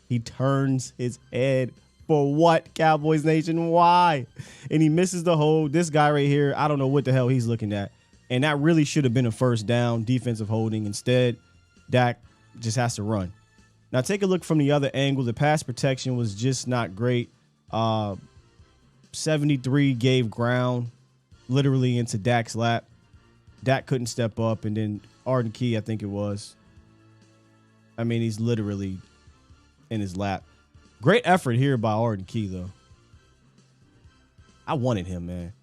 He turns his head for what, Cowboys Nation? Why? And he misses the hold. This guy right here, I don't know what the hell he's looking at. And that really should have been a first down, defensive holding. Instead, Dak just has to run. Now, take a look from the other angle. The pass protection was just not great. 73 gave ground literally into Dak's lap. Dak couldn't step up. And then Arden Key, I think it was. I mean, he's literally in his lap. Great effort here by Arden Key, though. I wanted him, man.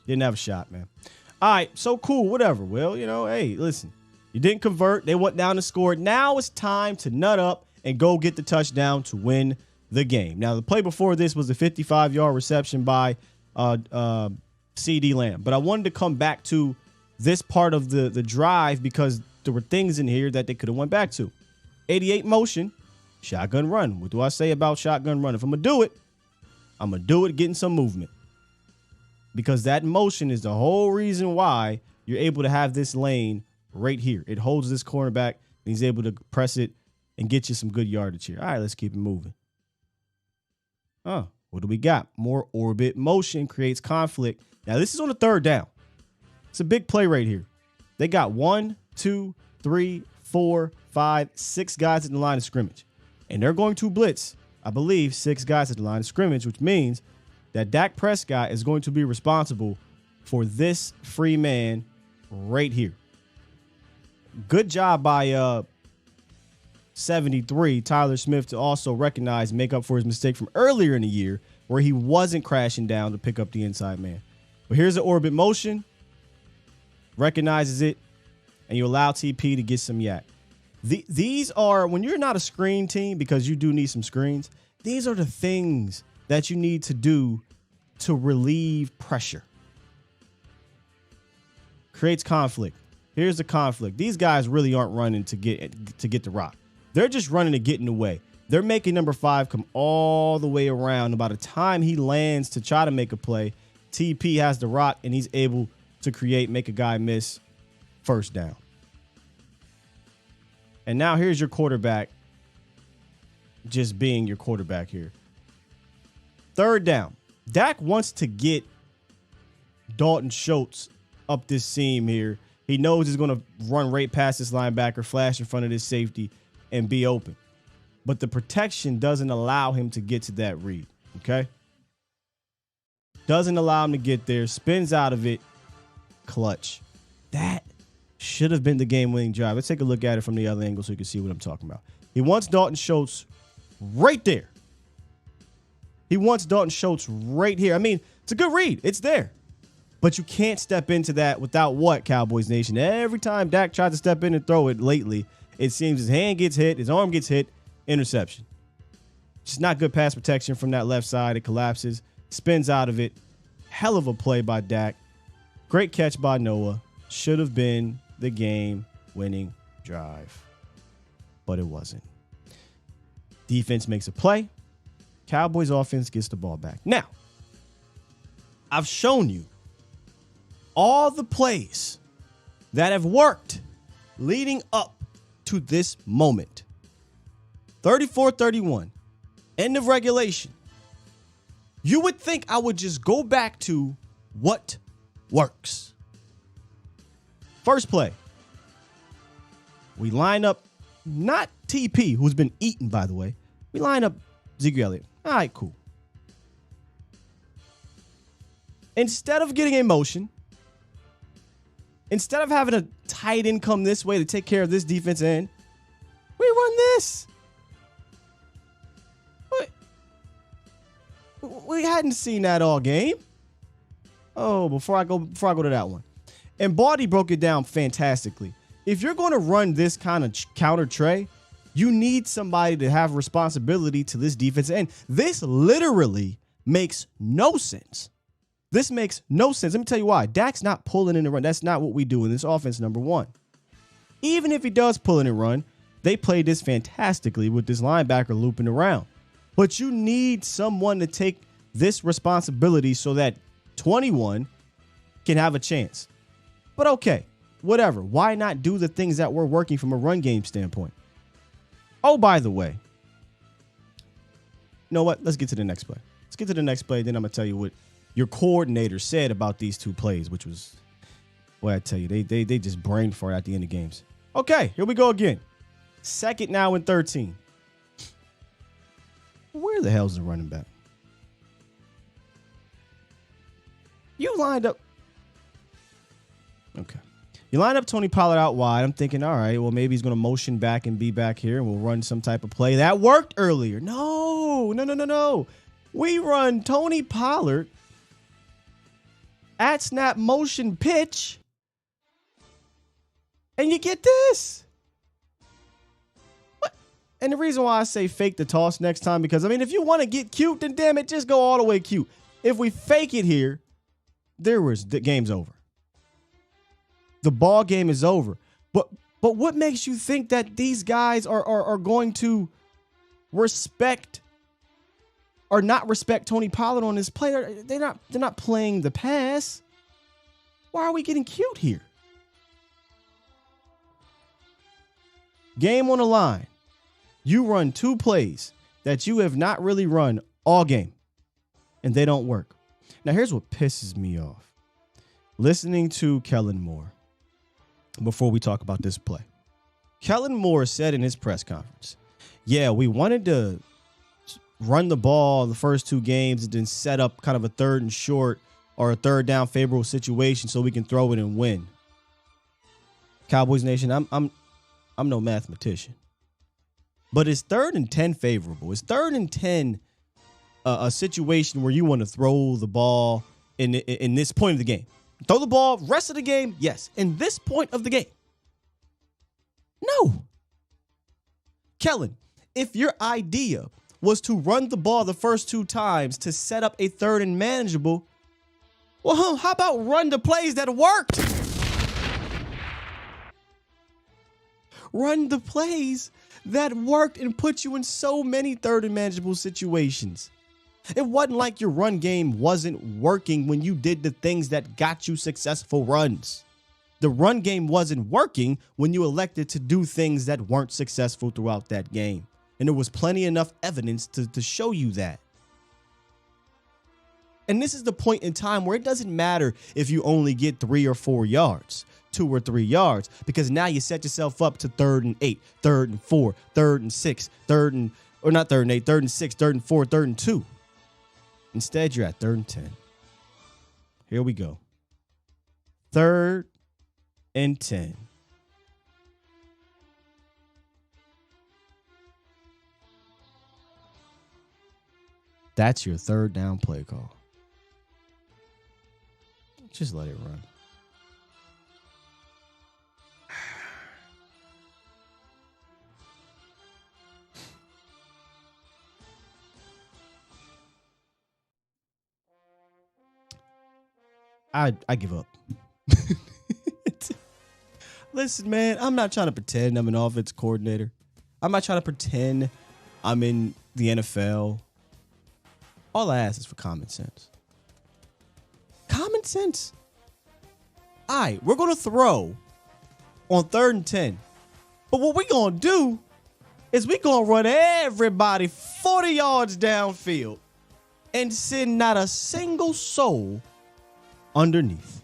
Didn't have a shot, man. All right, so cool, whatever. Well, hey, listen. You didn't convert. They went down and scored. Now it's time to nut up and go get the touchdown to win the game. Now, the play before this was a 55-yard reception by C.D. Lamb. But I wanted to come back to this part of the drive because there were things in here that they could have went back to. 88 motion, shotgun run. What do I say about shotgun run? If I'm going to do it, I'm going to do it getting some movement. Because that motion is the whole reason why you're able to have this lane right here. It holds this cornerback, and he's able to press it and get you some good yardage here. All right, let's keep it moving. What do we got? More orbit motion creates conflict. Now, this is on the 3rd down. It's a big play right here. They got 1, 2, 3, 4, 5, 6 guys at the line of scrimmage. And they're going to blitz, I believe, 6 guys at the line of scrimmage, which means that Dak Prescott is going to be responsible for this free man right here. Good job by 73, Tyler Smith, to also recognize, make up for his mistake from earlier in the year where he wasn't crashing down to pick up the inside man. But here's the orbit motion. Recognizes it, and you allow TP to get some yak. These are, when you're not a screen team, because you do need some screens, these are the things that you need to do to relieve pressure. Creates conflict. Here's the conflict. These guys really aren't running to get the rock. They're just running to get in the way. They're making number 5 come all the way around. And by the time he lands to try to make a play, TP has the rock and he's able to make a guy miss, first down. And now here's your quarterback just being your quarterback here. 3rd down. Dak wants to get Dalton Schultz up this seam here. He knows he's going to run right past this linebacker, flash in front of this safety, and be open. But the protection doesn't allow him to get to that read, okay? Doesn't allow him to get there. Spins out of it. Clutch. That should have been the game-winning drive. Let's take a look at it from the other angle so you can see what I'm talking about. He wants Dalton Schultz right there. He wants Dalton Schultz right here. I mean, it's a good read. It's there. But you can't step into that without what, Cowboys Nation? Every time Dak tried to step in and throw it lately, it seems his hand gets hit, his arm gets hit, interception. Just not good pass protection from that left side. It collapses, spins out of it. Hell of a play by Dak. Great catch by Noah. Should have been the game-winning drive. But it wasn't. Defense makes a play. Cowboys offense gets the ball back. Now, I've shown you all the plays that have worked leading up to this moment. 34-31, end of regulation. You would think I would just go back to what works. First play. We line up not TP, who's been eaten, by the way. We line up Zeke Elliott. All right, cool. Instead of getting a motion, instead of having a tight end come this way to take care of this defense end, we run this. We hadn't seen that all game. Oh, before I go to that one. And Baldy broke it down fantastically. If you're going to run this kind of counter tray, you need somebody to have responsibility to this defense end. This literally makes no sense. This makes no sense. Let me tell you why. Dak's not pulling in the run. That's not what we do in this offense, number one. Even if he does pull in and run, they played this fantastically with this linebacker looping around. But you need someone to take this responsibility so that 21 can have a chance. But okay, whatever. Why not do the things that were working from a run game standpoint? Oh, by the way, you know what? Let's get to the next play. Let's get to the next play. Then I'm going to tell you what your coordinator said about these two plays, which was, well, I tell you, they just brain fart at the end of games. Okay, here we go again. 2nd now and 13. Where the hell's the running back? You lined up. Okay. You line up Tony Pollard out wide. I'm thinking, all right, well, maybe he's going to motion back and be back here, and we'll run some type of play. That worked earlier. No. We run Tony Pollard at snap motion pitch, and you get this. What? And the reason why I say fake the toss next time, because, I mean, if you want to get cute, then damn it, just go all the way cute. If we fake it here, the game's over. The ball game is over. But what makes you think that these guys are going to respect or not respect Tony Pollard on this play? They're not playing the pass. Why are we getting cute here? Game on the line. You run 2 plays that you have not really run all game, and they don't work. Now, here's what pisses me off. Listening to Kellen Moore before we talk about this play. Kellen Moore said in his press conference, yeah, we wanted to run the ball the first 2 games and then set up kind of a 3rd and short or a 3rd down favorable situation so we can throw it and win. Cowboys Nation, I'm no mathematician, but it's 3rd and 10 favorable. It's 3rd and 10 a situation where you want to throw the ball in this point of the game. Throw the ball rest of the game, yes. In this point of the game, no. Kellen, if your idea was to run the ball the first 2 times to set up a 3rd and manageable, well, how about run the plays that worked? Run the plays that worked and put you in so many 3rd and manageable situations. It wasn't like your run game wasn't working when you did the things that got you successful runs. The run game wasn't working when you elected to do things that weren't successful throughout that game. And there was plenty enough evidence to show you that. And this is the point in time where it doesn't matter if you only get 3 or 4 yards, 2 or 3 yards, because now you set yourself up to 3rd and 8, 3rd and 4, 3rd and 6, 3rd and 8, 3rd and 6, 3rd and 4, 3rd and 2. Instead, you're at 3rd and 10. Here we go. 3rd and 10. That's your 3rd down play call. Just let it run. I give up. Listen, man, I'm not trying to pretend I'm an offense coordinator. I'm not trying to pretend I'm in the NFL. All I ask is for common sense. Common sense. All right, we're going to throw on 3rd and 10. But what we're going to do is we're going to run everybody 40 yards downfield and send not a single soul underneath.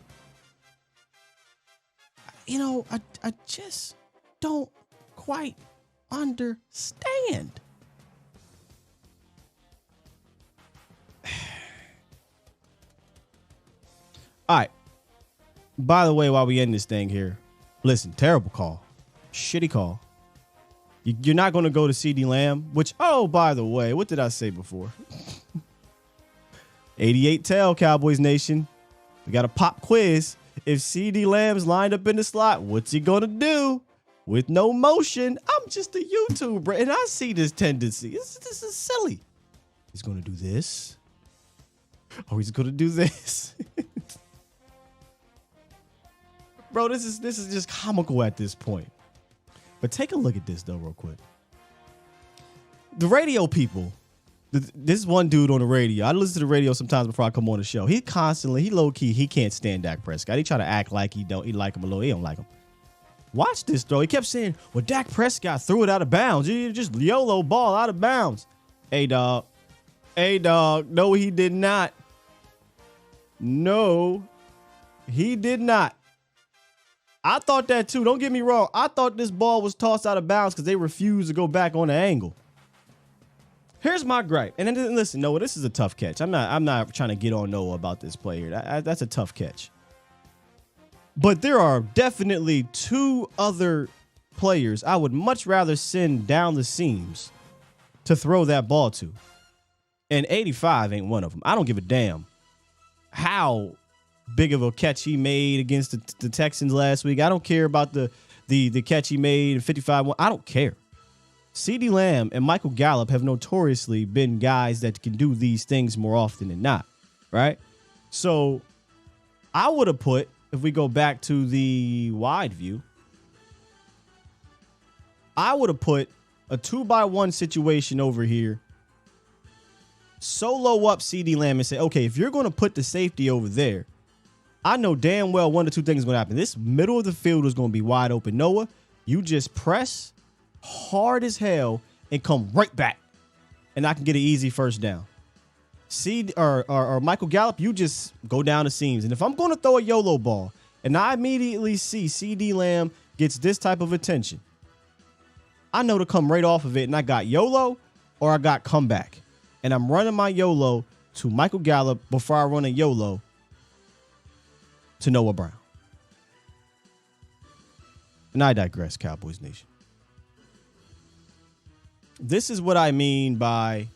You know, I just don't quite understand. All right. By the way, while we end this thing here, listen, terrible call. Shitty call. You're not going to go to CD Lamb, which, oh, by the way, what did I say before? 88 tell, Cowboys Nation. We got a pop quiz. If CD Lamb's lined up in the slot, what's he going to do? With no motion, I'm just a YouTuber, and I see this tendency. This is silly. He's going to do this. Or he's going to do this. Bro, this is just comical at this point. But take a look at this, though, real quick. The radio people. This one dude on the radio. I listen to the radio sometimes before I come on the show. He low-key, he can't stand Dak Prescott. He try to act like he like him a little. He don't like him. Watch this, though. He kept saying, well, Dak Prescott threw it out of bounds. He just YOLO ball out of bounds. Hey, dog. No, he did not. No, he did not. I thought that, too. Don't get me wrong. I thought this ball was tossed out of bounds because they refused to go back on the angle. Here's my gripe. And then listen, Noah, this is a tough catch. I'm not trying to get on Noah about this play here. That's a tough catch. But there are definitely two other players I would much rather send down the seams to throw that ball to. And 85 ain't one of them. I don't give a damn how big of a catch he made against the Texans last week. I don't care about the catch he made in 55. I don't care. CeeDee Lamb and Michael Gallup have notoriously been guys that can do these things more often than not, right? So I would have put, if we go back to the wide view, I would have put a 2-by-1 situation over here, solo up CeeDee Lamb and say, okay, if you're going to put the safety over there, I know damn well one or two things is going to happen. This middle of the field is going to be wide open. Noah, you just press hard as hell and come right back, and I can get an easy first down. Or Michael Gallup, you just go down the seams. And if I'm going to throw a YOLO ball and I immediately see CeeDee Lamb gets this type of attention, I know to come right off of it, and I got YOLO or I got comeback. And I'm running my YOLO to Michael Gallup before I run a YOLO to Noah Brown. And I digress, Cowboys Nation. This is what I mean by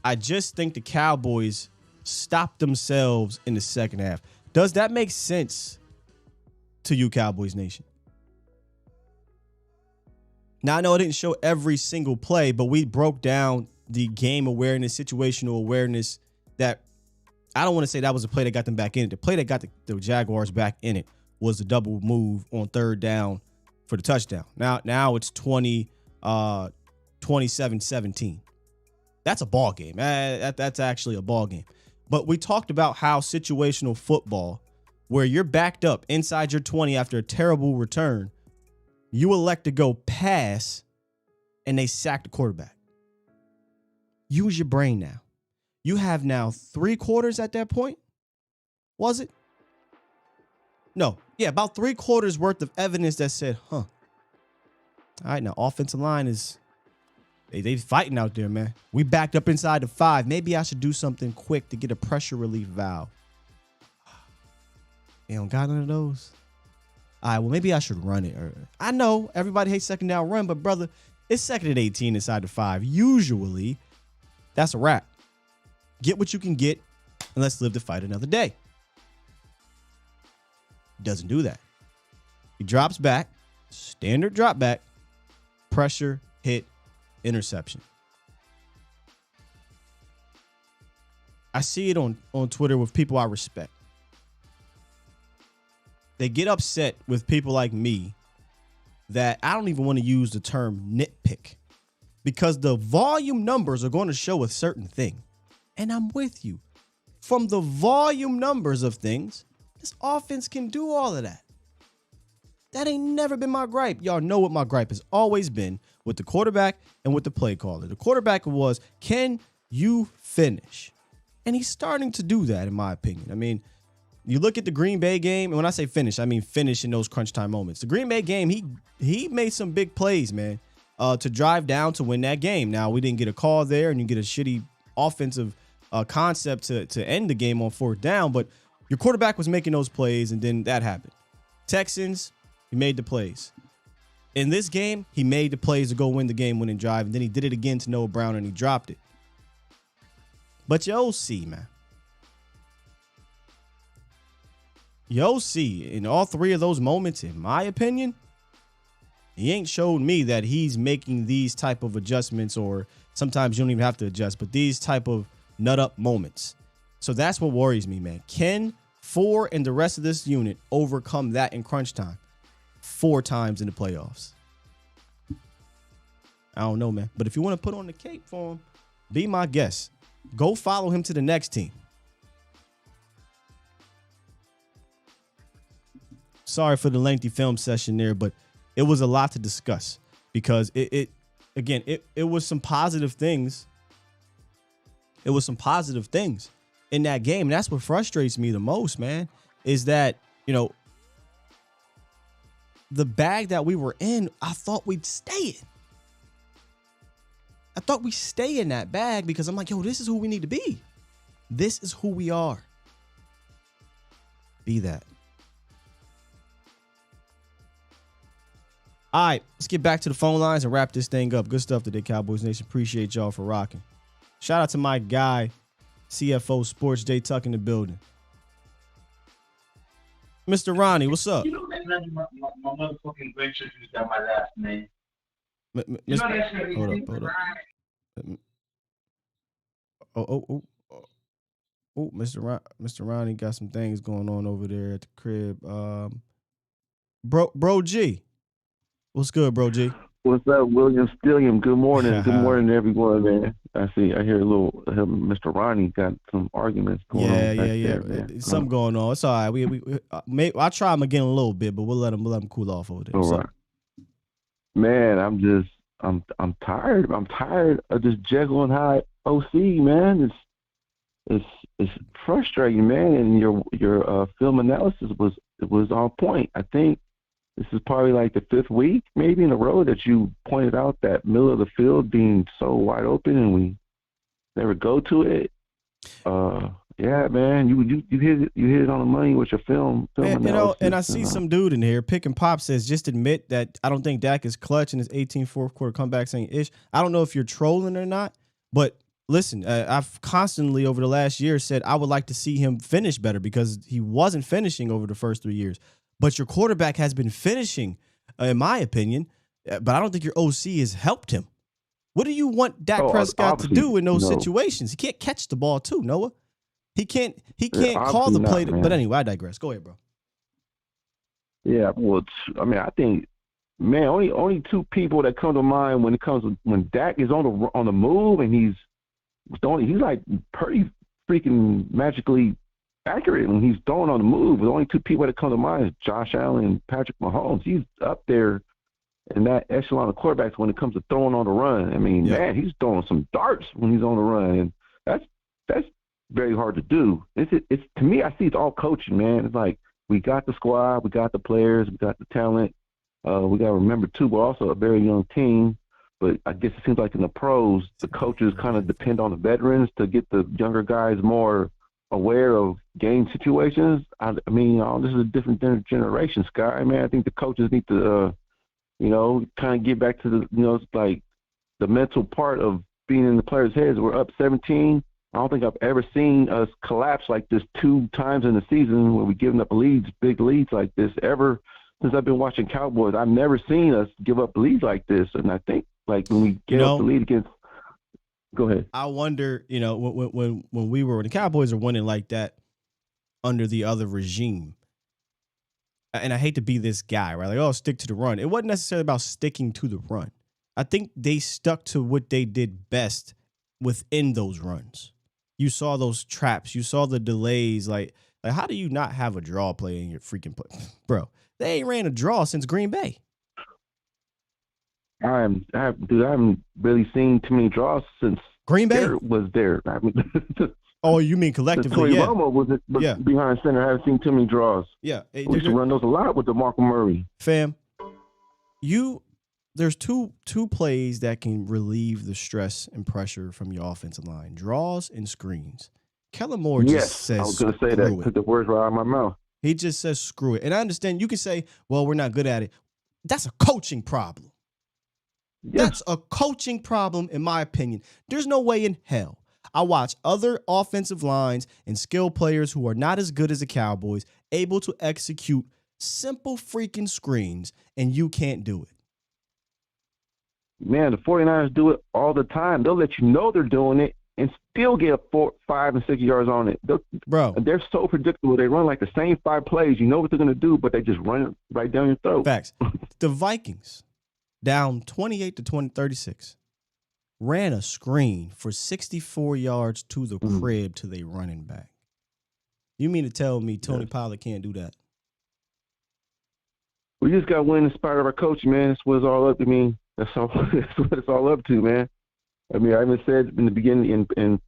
I just think the Cowboys stopped themselves in the second half. Does that make sense to you, Cowboys Nation? Now, I know I didn't show every single play, but we broke down the game awareness, situational awareness that I don't want to say that was the play that got them back in it. The play that got the Jaguars back in it was the double move on third down for the touchdown. Now it's 27-17. That's a ball game. That's actually a ball game. But we talked about how situational football, where you're backed up inside your 20 after a terrible return, you elect to go pass, and they sack the quarterback. Use your brain now. You have now 3 quarters at that point. Was it? No. Yeah, about 3 quarters worth of evidence that said, all right, now offensive line is, they fighting out there, man. We backed up inside the 5. Maybe I should do something quick to get a pressure relief valve. You don't got none of those? All right, well, maybe I should run it. I know everybody hates second down run, but brother, it's 2nd and 18 inside the 5. Usually, that's a wrap. Get what you can get, and let's live to fight another day. Doesn't do that. He drops back, standard drop back, pressure, hit, interception. I see it on Twitter with people I respect. They get upset with people like me that I don't even want to use the term nitpick, because the volume numbers are going to show a certain thing. And I'm with you. From the volume numbers of things, this offense can do all of that. That ain't never been my gripe. Y'all know what my gripe has always been with the quarterback and with the play caller. The quarterback was, can you finish? And he's starting to do that, in my opinion. I mean, you look at the Green Bay game, and when I say finish, I mean finish in those crunch time moments. The Green Bay game, he made some big plays, man. to drive down to win that game. Now, we didn't get a call there, and you get a shitty offensive concept to end the game on 4th down, but your quarterback was making those plays, and then that happened. Texans, he made the plays. In this game, he made the plays to go win the game-winning drive, and then he did it again to Noah Brown, and he dropped it. But your OC, man. Your OC, in all 3 of those moments, in my opinion, he ain't showed me that he's making these type of adjustments, or sometimes you don't even have to adjust, but these type of nut-up moments. So that's what worries me, man. Can 4 and the rest of this unit overcome that in crunch time 4 times in the playoffs? I don't know, man. But if you want to put on the cape for him, be my guest. Go follow him to the next team. Sorry for the lengthy film session there, but it was a lot to discuss because it was some positive things. It was some positive things in that game. And that's what frustrates me the most, man, is that, the bag that we were in, I thought we'd stay in. I thought we stay in that bag because I'm like, yo, this is who we need to be. This is who we are. Be that. All right, let's get back to the phone lines and wrap this thing up. Good stuff today, Cowboys Nation. Appreciate y'all for rocking. Shout out to my guy, CFO Sports, J Tuck in the building. Mr. Ronnie, what's up? You know that none of my motherfucking ventures just got my last name. You know that shit. Hold up. Oh, Mr. Ronnie got some things going on over there at the crib. Bro G. What's good, Bro G? What's up, William Stilliam? Good morning. Good morning, everyone, man. I hear a little, Mr. Ronnie got some arguments going on. Yeah. There, something going on. It's all right. I'll try him again a little bit, but we'll let him cool off over there. All right. Man, I'm tired. I'm tired of this Jekyll and Hyde OC, man. It's frustrating, man. And your film analysis was on point. I think this is probably like the 5th week, maybe in a row, that you pointed out that middle of the field being so wide open, and we never go to it. Yeah, man, you hit it on the money with your film analysis. And I see some dude in here, Pick and Pop says, just admit that I don't think Dak is clutch in his 18 fourth quarter comeback saying ish. I don't know if you're trolling or not, but listen, I've constantly over the last year said I would like to see him finish better because he wasn't finishing over the first 3 years. But your quarterback has been finishing, in my opinion, but I don't think your OC has helped him. What do you want Dak Prescott to do in those situations? He can't catch the ball too, Noah. He can't call the play. But anyway, I digress. Go ahead, bro. Yeah, well, I think, man, only 2 people that come to mind when Dak is on the move and he's like pretty freaking magically accurate when he's throwing on the move. The only 2 people that come to mind is Josh Allen and Patrick Mahomes. He's up there in that echelon of quarterbacks when it comes to throwing on the run. I mean, man, he's throwing some darts when he's on the run, and that's very hard to do. It's to me, I see it's all coaching, man. It's like we got the squad, we got the players, we got the talent. We got to remember too, we're also a very young team. But I guess it seems like in the pros, the coaches kind of depend on the veterans to get the younger guys more aware of game situations. I mean, this is a different generation, Sky. Man, I think the coaches need to, kind of get back to the, like the mental part of being in the players' heads. We're up 17. I don't think I've ever seen us collapse like this 2 times in the season where we're giving up big leads like this ever since I've been watching Cowboys. I've never seen us give up leads like this. And I think, like, when we get up the lead against – go ahead. I wonder, when the Cowboys are winning like that under the other regime, and I hate to be this guy, right? Like, stick to the run. It wasn't necessarily about sticking to the run. I think they stuck to what they did best within those runs. You saw those traps. You saw the delays. Like how do you not have a draw play in your freaking play? Bro, they ain't ran a draw since Green Bay. I haven't really seen too many draws since Green Bay was there. I mean, oh, you mean collectively? Yeah. Romo was behind center. I haven't seen too many draws. Yeah, we used to run those a lot with DeMarco Murray. Fam, you there's two plays that can relieve the stress and pressure from your offensive line: draws and screens. Kellen Moore just says, I was going to say that. Took the words right out of my mouth. He just says, screw it. And I understand you can say, well, we're not good at it. That's a coaching problem. Yes. That's a coaching problem, in my opinion. There's no way in hell I watch other offensive lines and skill players who are not as good as the Cowboys able to execute simple freaking screens, and you can't do it. Man, the 49ers do it all the time. They'll let you know they're doing it and still get 4, 5, and 6 yards on it. They're so predictable. They run like the same 5 plays. You know what they're going to do, but they just run it right down your throat. Facts. The Vikings, down 28-36, ran a screen for 64 yards to the crib to their running back. You mean to tell me Tony Pollard can't do that? We just got to win in spite of our coach, man. That's what it's all up to. That's what it's all up to, man. I even said in the beginning in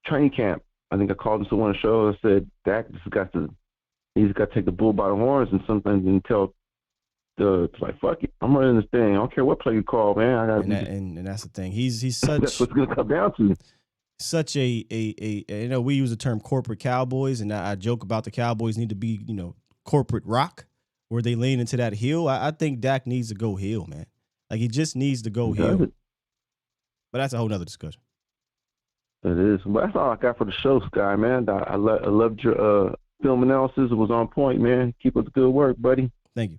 training camp, I think I called him to one of the shows. I said, Dak he's got to take the bull by the horns and sometimes and tell it's like, fuck it, I'm running this thing. I don't care what play you call, man. And that's the thing. He's such. That's what's gonna come down to. Such a we use the term corporate Cowboys, and I joke about the Cowboys need to be corporate rock, where they lean into that heel. I think Dak needs to go heel, man. Like he just needs to go heel. But that's a whole nother discussion. It is. But that's all I got for the show, Sky, man. I loved your film analysis. It was on point, man. Keep up the good work, buddy. Thank you.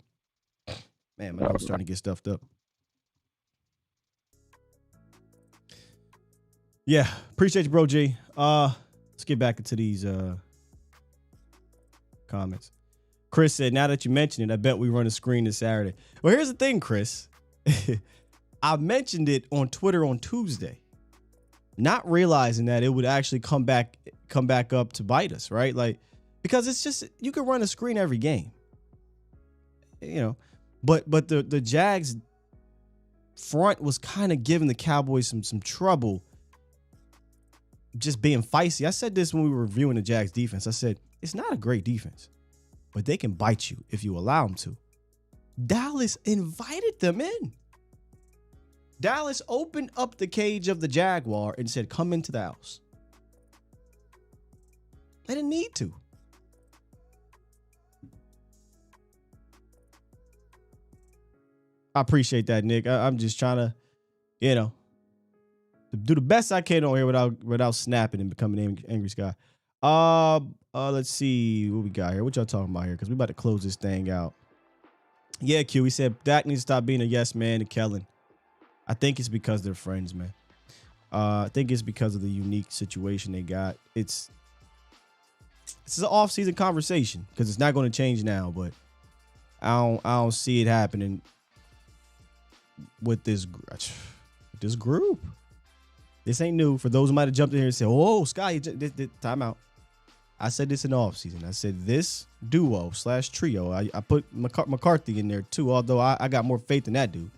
Man, I'm starting to get stuffed up. Yeah, appreciate you, bro, G. Let's get back into these comments. Chris said, now that you mentioned it, I bet we run a screen this Saturday. Well, here's the thing, Chris. I mentioned it on Twitter on Tuesday, not realizing that it would actually come back up to bite us, right? Like, because it's just, you can run a screen every game, but the Jags front was kind of giving the Cowboys some trouble, just being feisty. I said this when we were reviewing the Jags defense. I said, it's not a great defense, but they can bite you if you allow them to. Dallas invited them in. Dallas opened up the cage of the Jaguar and said, come into the house. They didn't need to. I appreciate that, Nick. I'm just trying to, do the best I can on here without snapping and becoming an angry Sky. Let's see what we got here. What y'all talking about here? Because we about to close this thing out. Yeah, Q. He said Dak needs to stop being a yes man to Kellen. I think it's because they're friends, man. I think it's because of the unique situation they got. It's an off-season conversation because it's not going to change now. But I don't see it happening with this group. This ain't new. For those who might have jumped in here and said, "Oh, Sky, time out." I said this in the offseason. I said this duo/trio. I put McCarthy in there too, although I got more faith in that dude.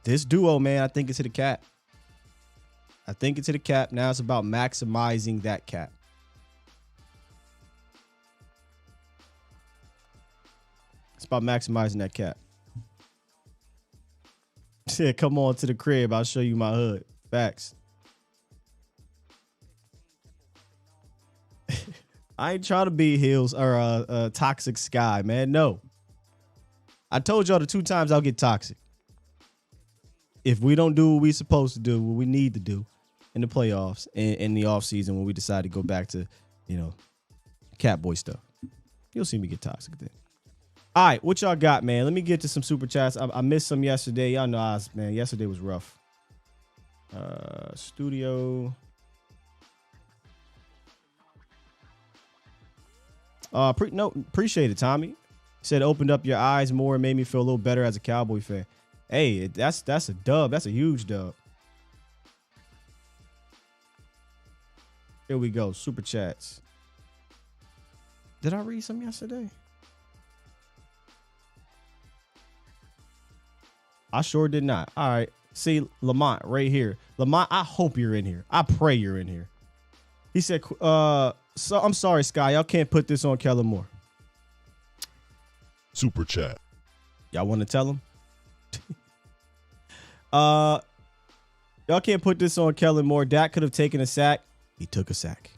This duo, man, I think it's hit a cap. Now it's about maximizing that cap. It's about maximizing that cap. Yeah, come on to the crib. I'll show you my hood. Facts. I ain't trying to be Hills or a toxic Sky, man. No. I told y'all the 2 times I'll get toxic. If we don't do what we supposed to do, what we need to do in the playoffs and in the offseason when we decide to go back to, Catboy stuff, you'll see me get toxic then. All right, what y'all got, man? Let me get to some super chats. I missed some yesterday. Y'all know, man, yesterday was rough. Studio. Appreciate it, Tommy. Said opened up your eyes more and made me feel a little better as a Cowboy fan. Hey, that's a dub. That's a huge dub. Here we go. Super chats. Did I read some yesterday? I sure did not. All right. See, Lamont right here. Lamont, I hope you're in here. I pray you're in here. He said, so I'm sorry, Sky. Y'all can't put this on Kellen Moore. Super chat. Y'all want to tell him? Y'all can't put this on Kellen Moore. Dak could have taken a sack. He took a sack.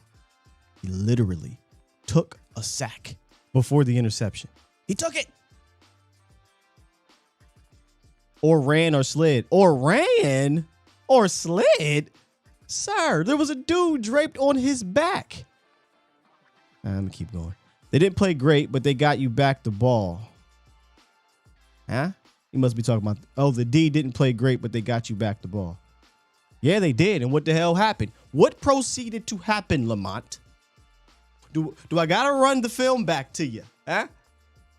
He literally took a sack before the interception. He took it. Or ran or slid. Or ran or slid. Sir, there was a dude draped on his back. I'm going to keep going. They didn't play great, but they got you back the ball. Huh? You must be talking about, the D didn't play great, but they got you back the ball. Yeah, they did. And what the hell happened? What proceeded to happen, Lamont? Do I got to run the film back to you? Huh?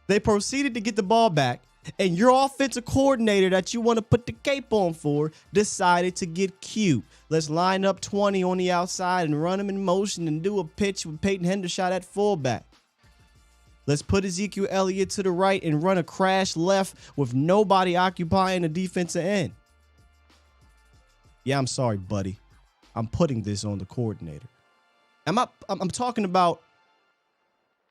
They proceeded to get the ball back, and your offensive coordinator that you want to put the cape on for decided to get cute. Let's line up 20 on the outside and run them in motion and do a pitch with Peyton Hendershot at fullback. Let's put Ezekiel Elliott to the right and run a crash left with nobody occupying the defensive end. Yeah, I'm sorry, buddy. I'm putting this on the coordinator. I'm talking about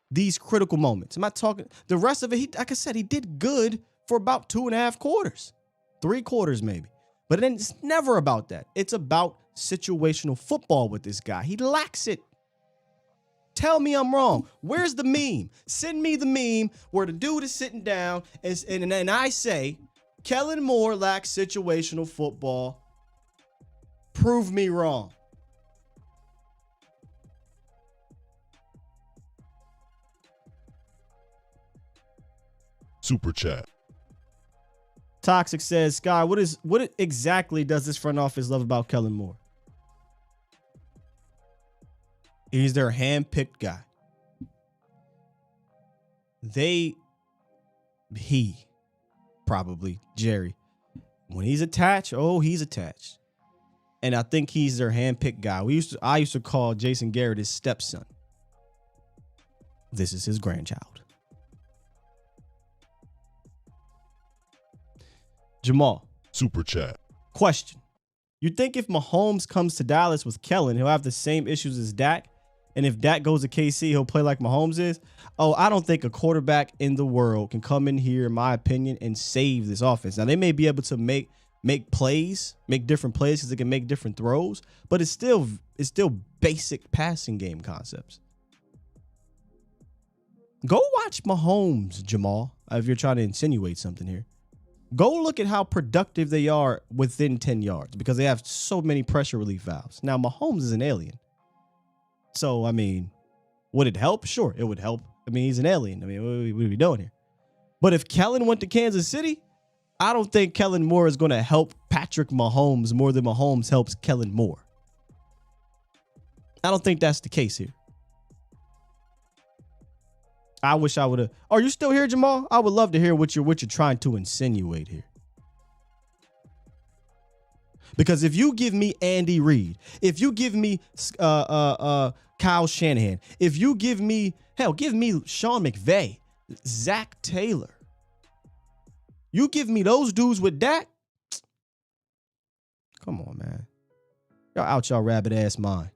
these critical moments. I'm not talking the rest of it. Like I said, he did good for about 2.5 quarters, 3 quarters maybe. But then it's never about that. It's about situational football with this guy. He lacks it. Tell me I'm wrong. Where's the meme? Send me the meme where the dude is sitting down and I say, Kellen Moore lacks situational football. Prove me wrong. Super chat. Toxic says, Sky, what exactly does this front office love about Kellen Moore? He's their hand-picked guy. Jerry, when he's attached, he's attached. And I think he's their hand-picked guy. I used to call Jason Garrett his stepson. This is his grandchild. Jamal. Super chat. Question. You think if Mahomes comes to Dallas with Kellen, he'll have the same issues as Dak? And if Dak goes to KC, he'll play like Mahomes is? I don't think a quarterback in the world can come in here, in my opinion, and save this offense. Now, they may be able to make plays, make different plays because they can make different throws, but it's still basic passing game concepts. Go watch Mahomes, Jamal, if you're trying to insinuate something here. Go look at how productive they are within 10 yards because they have so many pressure relief valves. Now, Mahomes is an alien. So, I mean, would it help? Sure, it would help. I mean, he's an alien. I mean, what are we doing here? But if Kellen went to Kansas City, I don't think Kellen Moore is going to help Patrick Mahomes more than Mahomes helps Kellen Moore. I don't think that's the case here. I wish I would have. Are you still here, Jamal? I would love to hear what you're trying to insinuate here. Because if you give me Andy Reid, if you give me Kyle Shanahan, if you give me Sean McVay, Zach Taylor, you give me those dudes with Dak. Come on, man. Y'all out y'all rabbit ass mind.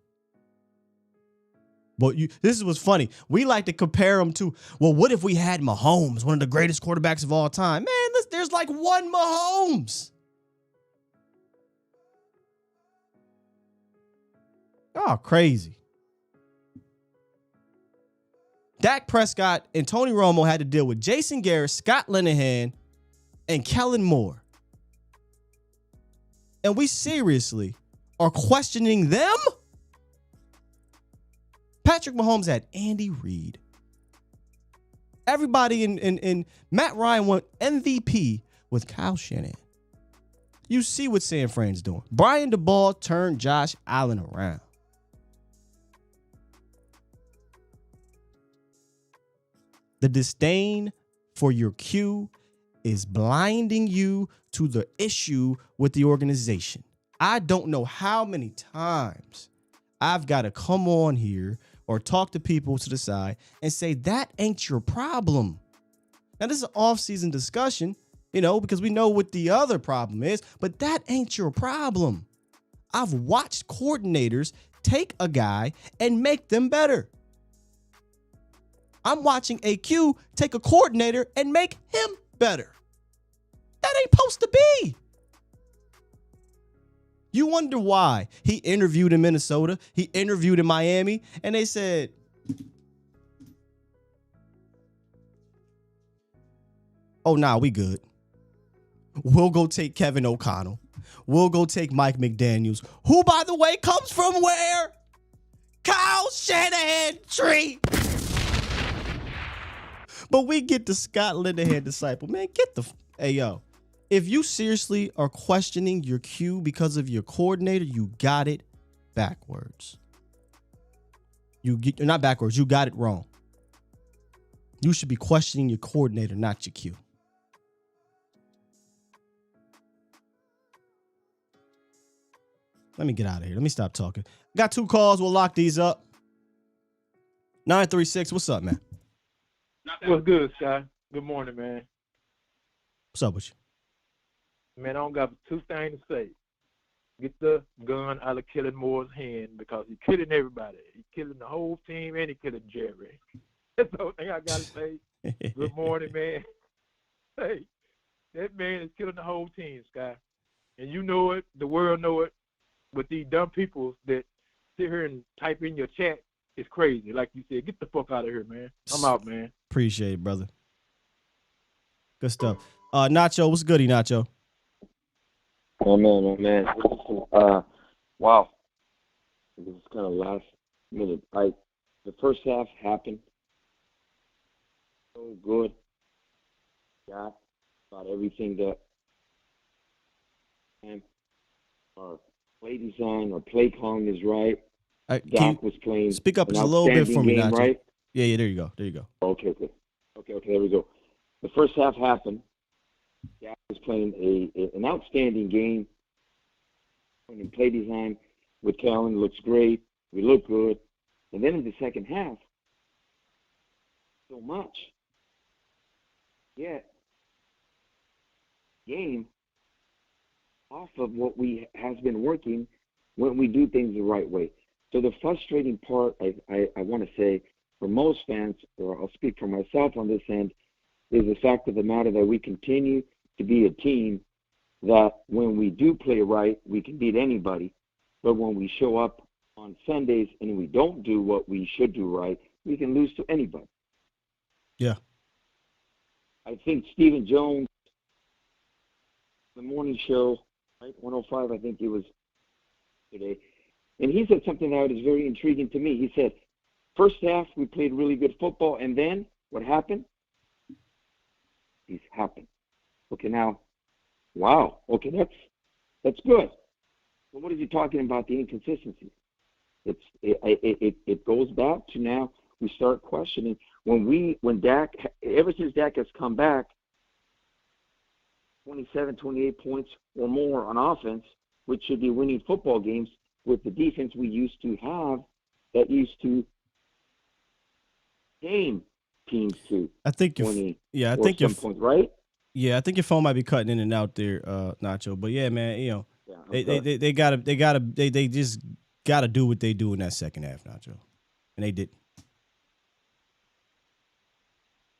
But this is what's funny. We like to compare them to, well, what if we had Mahomes, one of the greatest quarterbacks of all time? Man, there's like one Mahomes. Oh, crazy. Dak Prescott and Tony Romo had to deal with Jason Garrett, Scott Linehan, and Kellen Moore. And we seriously are questioning them? Patrick Mahomes had Andy Reid. Everybody in Matt Ryan went MVP with Kyle Shanahan. You see what San Fran's doing. Brian DeBall turned Josh Allen around. The disdain for your Q is blinding you to the issue with the organization. I don't know how many times I've got to come on here or talk to people to the side and say, that ain't your problem. Now, this is an off-season discussion, because we know what the other problem is, but that ain't your problem. I've watched coordinators take a guy and make them better. I'm watching AQ take a coordinator and make him better. That ain't supposed to be. You wonder why he interviewed in Minnesota, he interviewed in Miami, and they said, oh, nah, we good. We'll go take Kevin O'Connell. We'll go take Mike McDaniels, who, by the way, comes from where? Kyle Shanahan tree. But we get the Scott Linehan disciple. Man, get the... Hey, yo. If you seriously are questioning your Q because of your coordinator, you got it backwards. Not backwards. You got it wrong. You should be questioning your coordinator, not your Q. Let me get out of here. Let me stop talking. Got 2 calls. We'll lock these up. 936. What's up, man? What's good, Sky? Good morning, man. What's up with you? Man, I don't got 2 things to say. Get the gun out of Kellen Moore's hand because he's killing everybody. He's killing the whole team and he's killing Jerry. That's the only thing I got to say. Good morning, man. Hey, that man is killing the whole team, Sky. And you know it. The world know it. With these dumb people that sit here and type in your chat, it's crazy. Like you said, get the fuck out of here, man. I'm out, man. Appreciate it, brother. Good stuff. Nacho, what's goody, Nacho? Oh, man. Wow. This is kind of last minute. The first half happened so good. Got about everything that our play design, our play calling is right. Dak was playing. Speak up just a little bit for me, game, Nacho. right? Yeah, there you go. Okay, there we go. The first half happened. Dak was playing an outstanding game. And play design with Callan looks great. We look good. And then in the second half, so much. Yeah. Game off of what has been working when we do things the right way. So the frustrating part, I want to say, for most fans, or I'll speak for myself on this end, is the fact of the matter that we continue to be a team that when we do play right, we can beat anybody. But when we show up on Sundays and we don't do what we should do right, we can lose to anybody. Yeah. I think Stephen Jones, the morning show, right, 105, I think it was today, and he said something that was very intriguing to me. He said, first half, we played really good football, and then what happened? It's happened. Okay, now, wow. Okay, that's good. But what is he talking about, the inconsistency? It goes back to now we start questioning when Dak, ever since Dak has come back, 27, 28 points or more on offense, which should be winning football games with the defense we used to have that used to game teams to. I think 20 I think your points, right? Yeah, I think your phone might be cutting in and out there, Nacho. But yeah, man, you know, they just gotta do what they do in that second half, Nacho, and they did.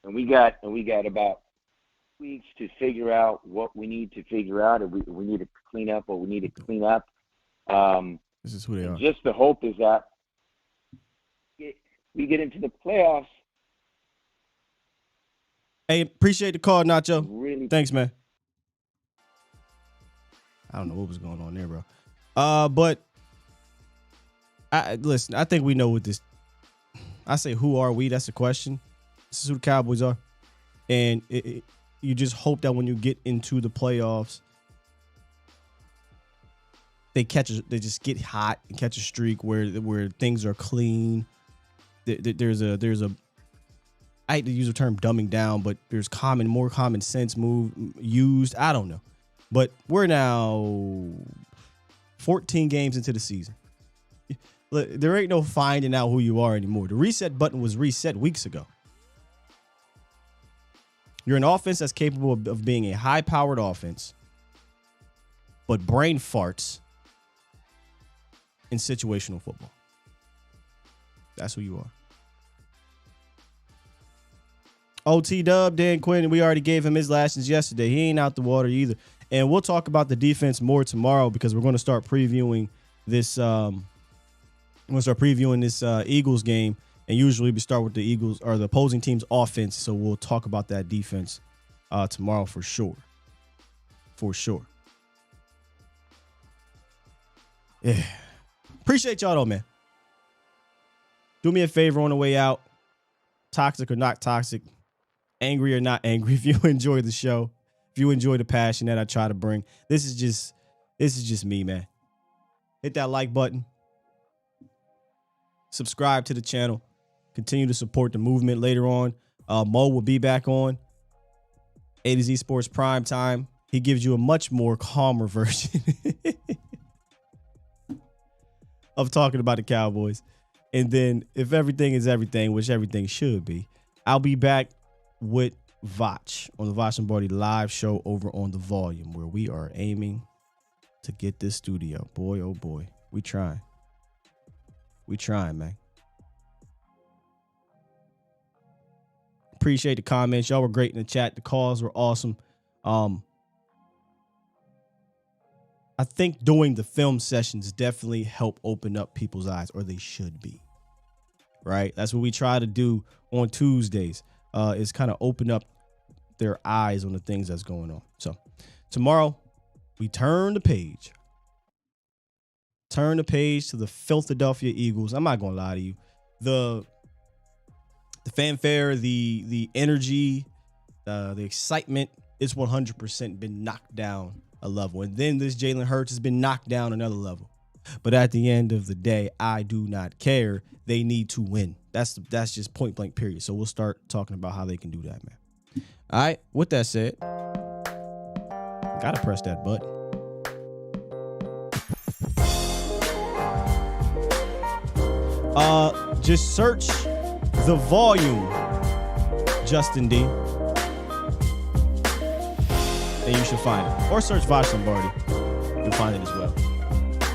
And we got about weeks to figure out what we need to figure out, and we need to clean up what we need to clean up. This is who they are. Just the hope is that we get into the playoffs. Hey, appreciate the call, Nacho. Really? Thanks, man. I don't know what was going on there, bro. But listen, I think we know what this. I say, who are we? That's the question. This is who the Cowboys are, and you just hope that when you get into the playoffs, they just get hot and catch a streak where things are clean. There's a I hate to use the term dumbing down, but there's more common sense used. I don't know. But we're now 14 games into the season. There ain't no finding out who you are anymore. The reset button was reset weeks ago. You're an offense that's capable of being a high-powered offense, but brain farts in situational football. That's who you are. OT Dub, Dan Quinn, we already gave him his lessons yesterday. He ain't out the water either. And we'll talk about the defense more tomorrow because we're going to start previewing this. Eagles game, and usually we start with the Eagles or the opposing team's offense. So we'll talk about that defense tomorrow for sure. For sure. Yeah. Appreciate y'all though, man. Do me a favor on the way out. Toxic or not toxic, angry or not angry. If you enjoy the show, if you enjoy the passion that I try to bring, this is just me, man. Hit that like button. Subscribe to the channel. Continue to support the movement later on. Mo will be back on A to Z Sports Prime Time. He gives you a much more calmer version of talking about the Cowboys. And then if everything is everything, which everything should be, I'll be back with Vach on the Vach and Barty live show over on The Volume, where we are aiming to get this studio. Boy, oh boy, we trying. We trying, man. Appreciate the comments. Y'all were great in the chat. The calls were awesome. I think doing the film sessions definitely help open up people's eyes, or they should be. Right? That's what we try to do on Tuesdays, is kind of open up their eyes on the things that's going on. So tomorrow, we turn the page. Turn the page to the Philadelphia Eagles. I'm not going to lie to you. The fanfare, the energy, the excitement, it's 100% been knocked down a level. And then this Jalen Hurts has been knocked down another level. But at the end of the day, I do not care. They need to win. That's just point blank period. So we'll start talking about how they can do that, man. All right. With that said, gotta press that button. Just search The Volume, Justin D, and you should find it. Or search Vosh Lombardi. You'll find it as well.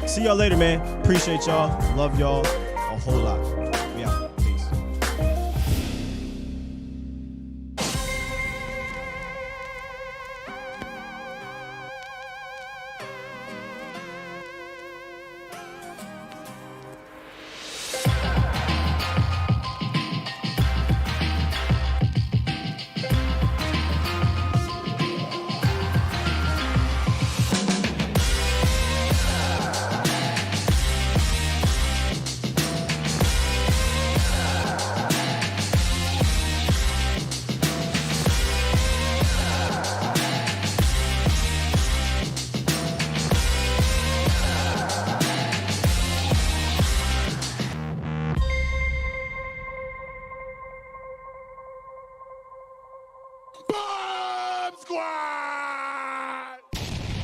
See y'all later, man. Appreciate y'all. Love y'all a whole lot. We out. Peace. Bomb Squad!